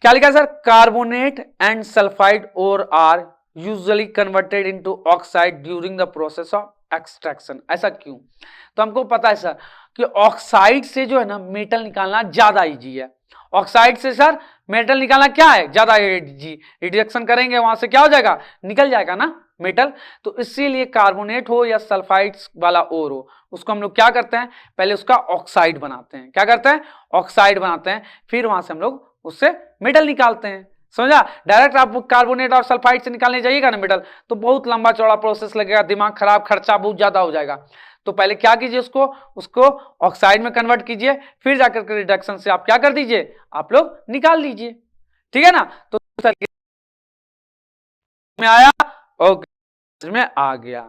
क्या लिखा है sir, carbonate and sulphide or are usually converted into oxide during the process of extraction. ऐसा क्यों? तो हमको पता है सर कि ऑक्साइड से जो है ना मेटल निकालना ज्यादा इजी है। ऑक्साइड से सर मेटल निकालना क्या है, ज्यादा इजी। रिडक्शन करेंगे वहां से क्या हो जाएगा, निकल जाएगा ना मेटल। तो इसीलिए कार्बोनेट हो या सल्फाइड्स वाला ओर हो, उसको हम लोग क्या करते हैं, पहले उसका ऑक्साइड बनाते हैं। क्या करते हैं, ऑक्साइड बनाते हैं, फिर वहां से हम लोग उससे मेटल निकालते हैं। समझा, डायरेक्ट आप कार्बोनेट और सल्फाइड से निकालने जाइएगा ना मेटल, तो बहुत लंबा चौड़ा प्रोसेस लगेगा, दिमाग खराब, खर्चा बहुत ज्यादा हो जाएगा। तो पहले क्या कीजिए, उसको ऑक्साइड में कन्वर्ट कीजिए, फिर जाकर के रिडक्शन से आप क्या कर दीजिए, आप लोग निकाल लीजिए, ठीक है ना। तो में आया, ओके में आ गया।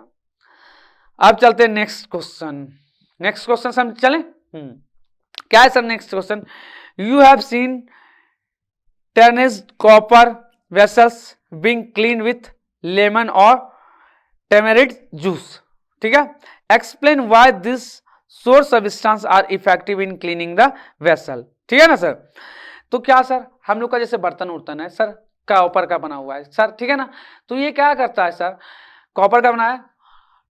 अब चलते हैं नेक्स्ट क्वेश्चन से हम चलें। क्या है sir next question, you have seen tarnished copper vessels being cleaned with lemon or tamarind juice, ठीक है। explain why this source substance are effective in cleaning the vessel, ठीक है ना सर। तो क्या सर, हम लोग का जैसे बर्तन उर्तन है सर, कॉपर का बना हुआ है सर, ठीक है ना। तो ये क्या करता है सर, कॉपर का बना है,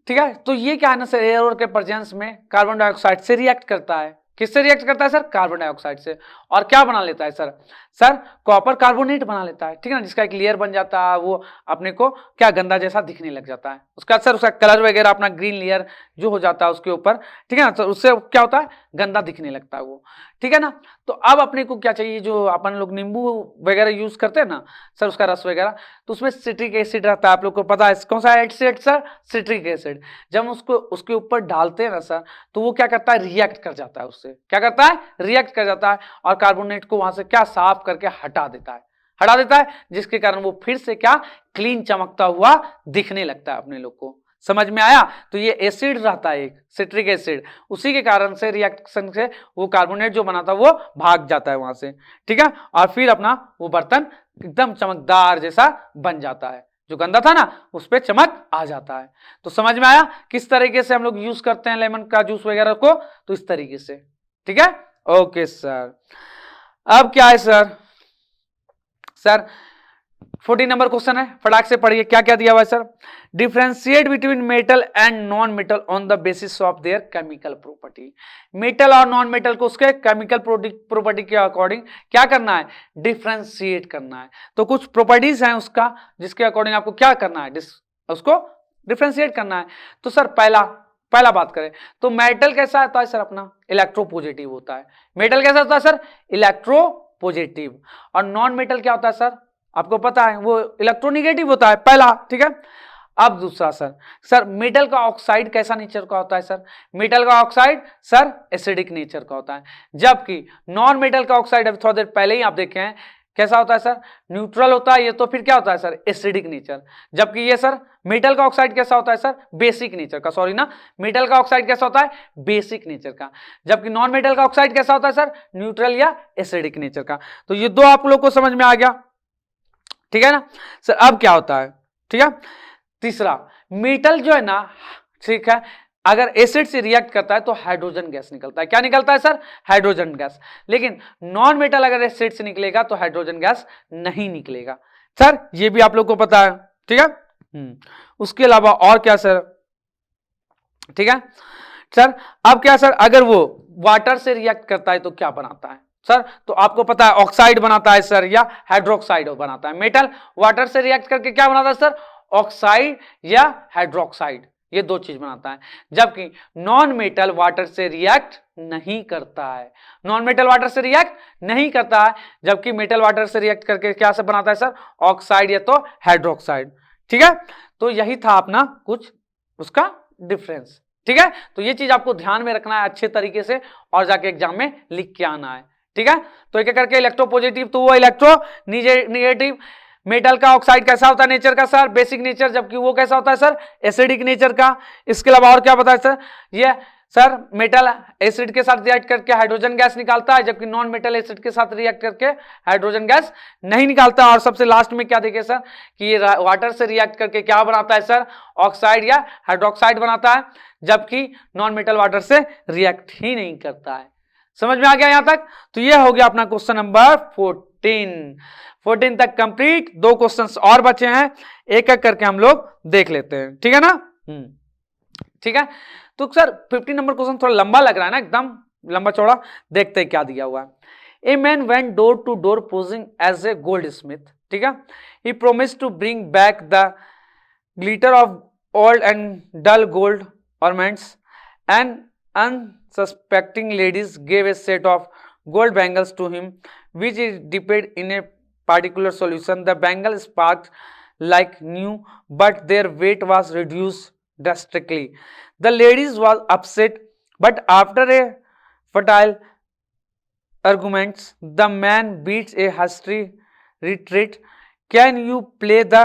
ठीक है। तो ये क्या है ना सर, एयर के प्रेजेंस में कार्बन डाइऑक्साइड से रिएक्ट करता है। किससे रिएक्ट करता है सर, कार्बन डाइऑक्साइड से। और क्या बना लेता है सर, कॉपर कार्बोनेट बना लेता है, ठीक है ना, जिसका एक लेयर बन जाता है, वो अपने को क्या गंदा जैसा दिखने लग जाता है। उसका सर उसका कलर वगैरह अपना ग्रीन लेयर जो हो जाता है उसके ऊपर, ठीक है ना, तो उससे क्या होता है, गंदा दिखने लगता है वो, ठीक है ना। तो अब अपने को क्या चाहिए, जो अपन लोग नींबू वगैरह यूज करते हैं ना सर, उसका रस वगैरह, तो उसमें सिट्रिक एसिड रहता है, आप लोग को पता है कौन सा एसिड सर, सिट्रिक एसिड। जब हम उसको उसके ऊपर डालते हैं ना सर, तो वो क्या करता है, रिएक्ट कर जाता है उससे, क्या करता है, रिएक्ट कर जाता है, और कार्बोनेट को वहां से क्या साफ करके हटा देता है, जिसके कारण वो फिर से क्या क्लीन चमकता हुआ दिखने लगता है अपने लोग को। समझ में आया। तो ये एसिड रहता है एक सिट्रिक एसिड, उसी के कारण से रिएक्शन से वो कार्बोनेट जो बना था वो भाग जाता है वहां से, ठीक है। और फिर अपना वो बर्तन एकदम चमकदार जैसा बन जाता है, जो गंदा था ना उस पर चमक आ जाता है। तो समझ में आया किस तरीके से हम लोग यूज करते हैं लेमन का जूस वगैरह को, तो इस तरीके से, ठीक है। ओके सर, अब क्या है सर? सर 14 नंबर क्वेश्चन है, फटाक से पढ़िए क्या क्या दिया हुआ है sir. Differentiate between metal and non metal on the basis of their chemical property. Metal और नॉन मेटल को उसके केमिकल प्रॉपर्टी के अकॉर्डिंग क्या करना है? डिफ्रेंशिएट करना है। तो कुछ प्रॉपर्टीज हैं उसका जिसके अकॉर्डिंग आपको क्या करना है? उसको डिफ्रेंशिएट करना है। तो सर पहला बात करें तो मेटल कैसा होता है सर? अपना इलेक्ट्रोपॉजिटिव होता है। मेटल कैसा होता है सर? इलेक्ट्रोपॉजिटिव। और नॉन मेटल क्या होता है सर? आपको पता है वो इलेक्ट्रोनिगेटिव होता है, पहला, ठीक है। अब दूसरा सर मेटल का ऑक्साइड कैसा नेचर का होता है सर? मेटल का ऑक्साइड सर एसिडिक नेचर का होता है, जबकि नॉन मेटल का ऑक्साइड अभी थोड़ी देर पहले ही आप देखे हैं कैसा होता है सर? न्यूट्रल होता है ये, तो फिर क्या होता है सर? Acidic nature. जबकि ये सर मेटल का ऑक्साइड कैसा होता है सर? बेसिक नेचर का, सॉरी ना, मेटल का ऑक्साइड कैसा होता है? बेसिक नेचर का। जबकि नॉन मेटल का ऑक्साइड कैसा होता है सर? न्यूट्रल या एसिडिक नेचर का। तो ये दो आप लोग को समझ में आ गया, ठीक है ना सर। अब क्या होता है, ठीक है, तीसरा, मेटल जो है ना, ठीक है, अगर एसिड से रिएक्ट करता है तो हाइड्रोजन गैस निकलता है। क्या निकलता है सर? Hydrogen gas. लेकिन नॉन मेटल अगर एसिड से निकलेगा तो हाइड्रोजन गैस नहीं निकलेगा सर, ये भी आप लोग को पता है, ठीक है। उसके अलावा और क्या सर? ठीक है सर, अब क्या सर, अगर वो वाटर से रिएक्ट करता है तो क्या बनाता है सर? तो आपको पता है ऑक्साइड बनाता है सर, या हाइड्रोक्साइड बनाता है। मेटल वाटर से रिएक्ट करके क्या बनाता है सर? ऑक्साइड या हाइड्रोक्साइड, ये दो चीज बनाता है। जबकि नॉन मेटल वाटर से रिएक्ट नहीं करता है। नॉन मेटल वाटर से रिएक्ट नहीं करता है, जबकि मेटल वाटर से रिएक्ट करके क्या से बनाता है सर? ऑक्साइड या तो हाइड्रोक्साइड, ठीक है। तो यही था अपना कुछ उसका डिफरेंस, ठीक है। तो ये चीज आपको ध्यान में रखना है अच्छे तरीके से और जाके एग्जाम में लिख के आना है, ठीक है। तो एक करके इलेक्ट्रोपॉजिटिव तो वो इलेक्ट्रो निगेटिव। मेटल का ऑक्साइड कैसा होता है नेचर का सर? Basic nature. जबकि वो कैसा होता है सर? एसिडिक नेचर का। इसके अलावा और क्या पता है सर? ये सर मेटल एसिड के साथ रिएक्ट करके हाइड्रोजन गैस निकालता है, जबकि नॉन मेटल एसिड के साथ रिएक्ट करके हाइड्रोजन गैस नहीं निकालता। और सबसे लास्ट में क्या देखे सर कि ये वाटर से रिएक्ट करके क्या बनाता है सर? ऑक्साइड या हाइड्रोक्साइड बनाता है, जबकि नॉन मेटल वाटर से रिएक्ट ही नहीं करता है। समझ में आ गया यहां तक? तो ये हो गया अपना क्वेश्चन नंबर 14 तक कंप्लीट। दो क्वेश्चंस और बचे हैं, एक एक करके हम लोग देख लेते हैं, ठीक है ना। ठीक है, तो सर 15 नंबर क्वेश्चन थोड़ा लंबा लग रहा है ना, एकदम लंबा चौड़ा। देखते हैं क्या दिया हुआ है। A man went door to door posing as a goldsmith, ठीक है। He promised to bring back the glitter of old and dull gold ornaments and unsuspecting ladies gave a set of gold bangles to him, which is dipped in a particular solution. The bangles sparkled like new, but their weight was reduced drastically. The ladies was upset, but after a fertile arguments, the man beats a hasty retreat. Can you play the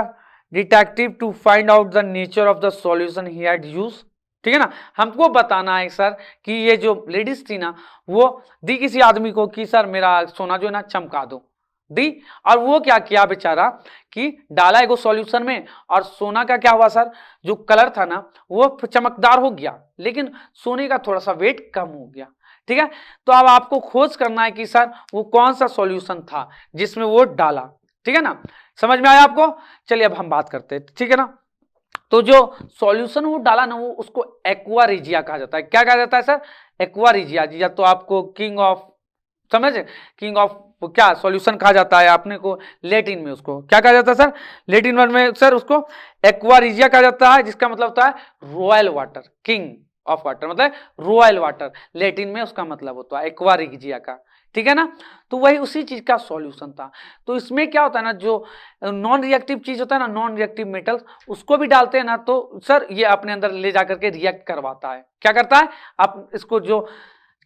detective to find out the nature of the solution he had used? ठीक है ना, हमको बताना है sir कि ये जो ladies थी ना, वो दी किसी आदमी को कि सर मेरा सोना जो है ना चमका दो, दी। और वो क्या किया बेचारा कि डाला एगो सॉल्यूशन में, और सोना का क्या हुआ सर? जो कलर था ना वो चमकदार हो गया, लेकिन सोने का थोड़ा सा वेट कम हो गया, ठीक है। तो अब आपको खोज करना है कि सर वो कौन सा सॉल्यूशन था जिसमें वो डाला, ठीक है ना। समझ में आया आपको? चलिए अब हम बात करते हैं, ठीक है ना। तो जो सॉल्यूशन वो डाला ना, वो उसको एक्वा रिजिया कहा जाता है। क्या कहा जाता है सर? Aqua regia. या तो आपको किंग ऑफ, समझे, किंग ऑफ क्या सॉल्यूशन कहा जाता है अपने को लैटिन में, उसको क्या कहा जाता है सर? लैटिन वर्ड में सर उसको एक्वा रिजिया कहा जाता है, जिसका मतलब होता है royal water, king of water मतलब रॉयल वाटर, लैटिन में उसका मतलब होता है एक्वा रिजिया का, ठीक है ना। तो वही उसी चीज का सॉल्यूशन था। तो इसमें क्या होता है ना, जो नॉन रिएक्टिव चीज होता है ना, नॉन रिएक्टिव मेटल्स, उसको भी डालते हैं ना, तो सर ये अपने अंदर ले जाकर के रिएक्ट करवाता है। क्या करता है? आप इसको जो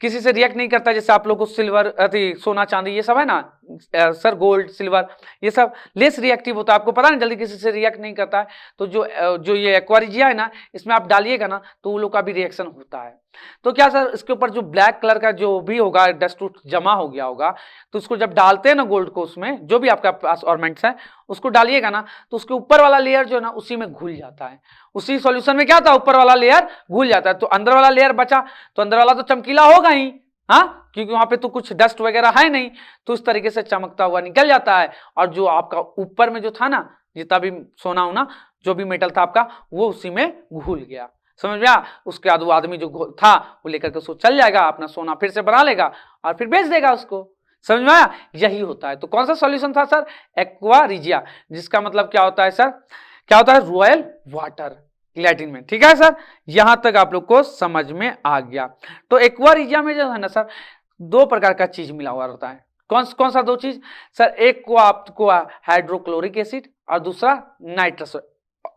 किसी से रिएक्ट नहीं करता, जैसे आप लोग को सिल्वर, सोना चांदी ये सब है ना सर, गोल्ड सिल्वर ये सब लेस रिएक्टिव होता है, आपको पता है, जल्दी किसी से रिएक्ट नहीं करता है। तो जो ये एक्वा रिजिया है ना, इसमें आप डालिएगा ना तो वो लोग का भी रिएक्शन होता है। तो क्या सर इसके ऊपर जो ब्लैक कलर का जो भी होगा डस्ट जमा हो गया होगा, तो उसको जब डालते हैं ना गोल्ड को, उसमें जो भी आपका पास ऑर्नामेंट्स है उसको डालिएगा ना, तो उसके ऊपर वाला लेयर जो है ना उसी में घुल जाता है। उसी सॉल्यूशन में क्या था, ऊपर वाला लेयर घुल जाता है, तो अंदर वाला लेयर बचा, तो अंदर वाला तो चमकीला होगा ही, हाँ, क्योंकि वहां पे तो कुछ डस्ट वगैरह है नहीं, तो इस तरीके से चमकता हुआ निकल जाता है। और जो आपका ऊपर में जो था ना, जितना भी सोना होना जो भी मेटल था आपका, वो उसी में घुल गया। समझ में आया? उसके बाद वो आदमी जो था वो लेकर के उसको चल जाएगा, अपना सोना फिर से बना लेगा और फिर बेच देगा उसको। समझ में आया? यही होता है। तो कौन सा सॉल्यूशन था सर? एक्वा रिजिया, जिसका मतलब क्या होता है सर? क्या होता है? रॉयल वाटर लैटिन में। ठीक है सर, यहां तक आप लोग को समझ में आ गया। तो एक्वा रिजिया में जो है ना सर, दो प्रकार का चीज मिला हुआ रहता है। कौन सा दो चीज सर? एक को आपको हाइड्रोक्लोरिक एसिड और दूसरा नाइट्रस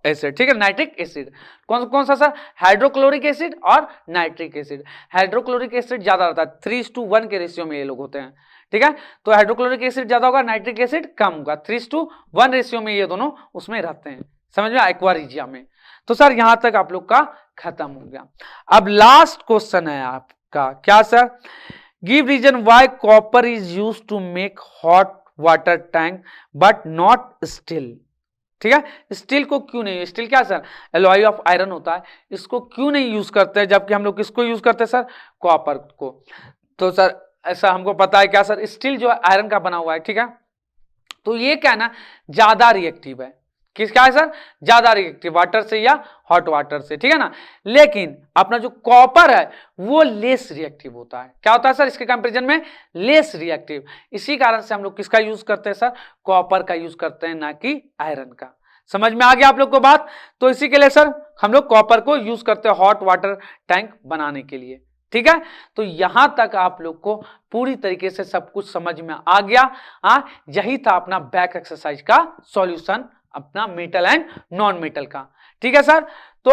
एसिड। ठीक है, नाइट्रिक एसिड। कौन सा सर? हाइड्रोक्लोरिक एसिड और नाइट्रिक एसिड। हाइड्रोक्लोरिक एसिड ज्यादा रहता है, 3:1 के रेशियो में ये लोग होते हैं। ठीक है, तो हाइड्रोक्लोरिक एसिड ज्यादा होगा, नाइट्रिक एसिड कम होगा, 3:1 रेशियो में ये दोनों उसमें रहते हैं। समझ में? एक्वा रिजिया में। तो सर यहां तक आप लोग का खत्म हो गया। अब लास्ट क्वेश्चन है आपका, क्या sir? Give reason why copper is used to make hot water tank but not steel. ठीक है, स्टील को क्यों नहीं? स्टील क्या सर? एलॉय ऑफ आयरन होता है, इसको क्यों नहीं यूज करते हैं, जबकि हम लोग किसको यूज करते हैं सर? कॉपर को। तो सर ऐसा हमको पता है क्या सर? स्टील जो है आयरन का बना हुआ है। ठीक है, तो ये क्या है ना, ज्यादा रिएक्टिव है। किसका है सर? ज्यादा रिएक्टिव, वाटर से या हॉट वाटर से। ठीक है ना, लेकिन अपना जो कॉपर है वो लेस रिएक्टिव होता है। क्या होता है सर इसके कंपैरिजन में? Less reactive. इसी कारण से हम लोग किसका यूज करते हैं सर? कॉपर का यूज करते हैं, ना कि आयरन का। समझ में आ गया आप लोग को बात? तो इसी के लिए सर हम लोग कॉपर को यूज करते हैं हॉट वाटर टैंक बनाने के लिए। ठीक है, तो यहां तक आप लोग को पूरी तरीके से सब कुछ समझ में आ गया। यही था अपना बैक एक्सरसाइज का सॉल्यूशन, अपना मेटल एंड नॉन मेटल का। ठीक है सर, तो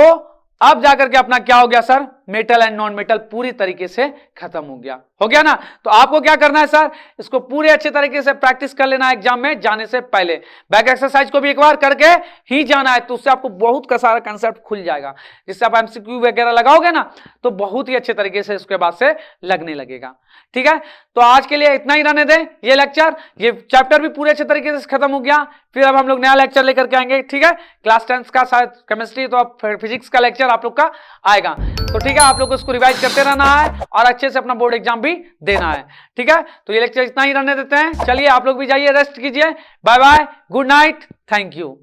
अब जाकर के अपना क्या हो गया sir? Metal and non metal पूरी तरीके से खत्म हो गया ना। तो आपको क्या करना है सर? इसको पूरे अच्छे तरीके से प्रैक्टिस कर लेना है एग्जाम में जाने से पहले। बैक एक्सरसाइज को भी एक बार करके ही जाना है, तो उससे आपको बहुत का सारा कंसेप्ट खुल जाएगा। जिससे आप एमसीक्यू वगैरह लगाओगे ना, तो बहुत ही अच्छे तरीके से उसके बाद से लगने लगेगा। ठीक है, तो आज के लिए इतना ही रहने दें। ये लेक्चर, ये चैप्टर भी पूरे अच्छे तरीके से खत्म हो गया। फिर अब हम लोग नया लेक्चर लेकर के आएंगे। ठीक है, क्लास 10 का शायद केमिस्ट्री, तो अब फिजिक्स का लेक्चर आप लोग का आएगा। तो ठीक है, आप लोग को इसको रिवाइज करते रहना है और अच्छे से अपना बोर्ड एग्जाम भी देना है। ठीक है, तो ये लेक्चर इतना ही रहने देते हैं। चलिए आप लोग भी जाइए, रेस्ट कीजिए। Bye bye, good night, thank you.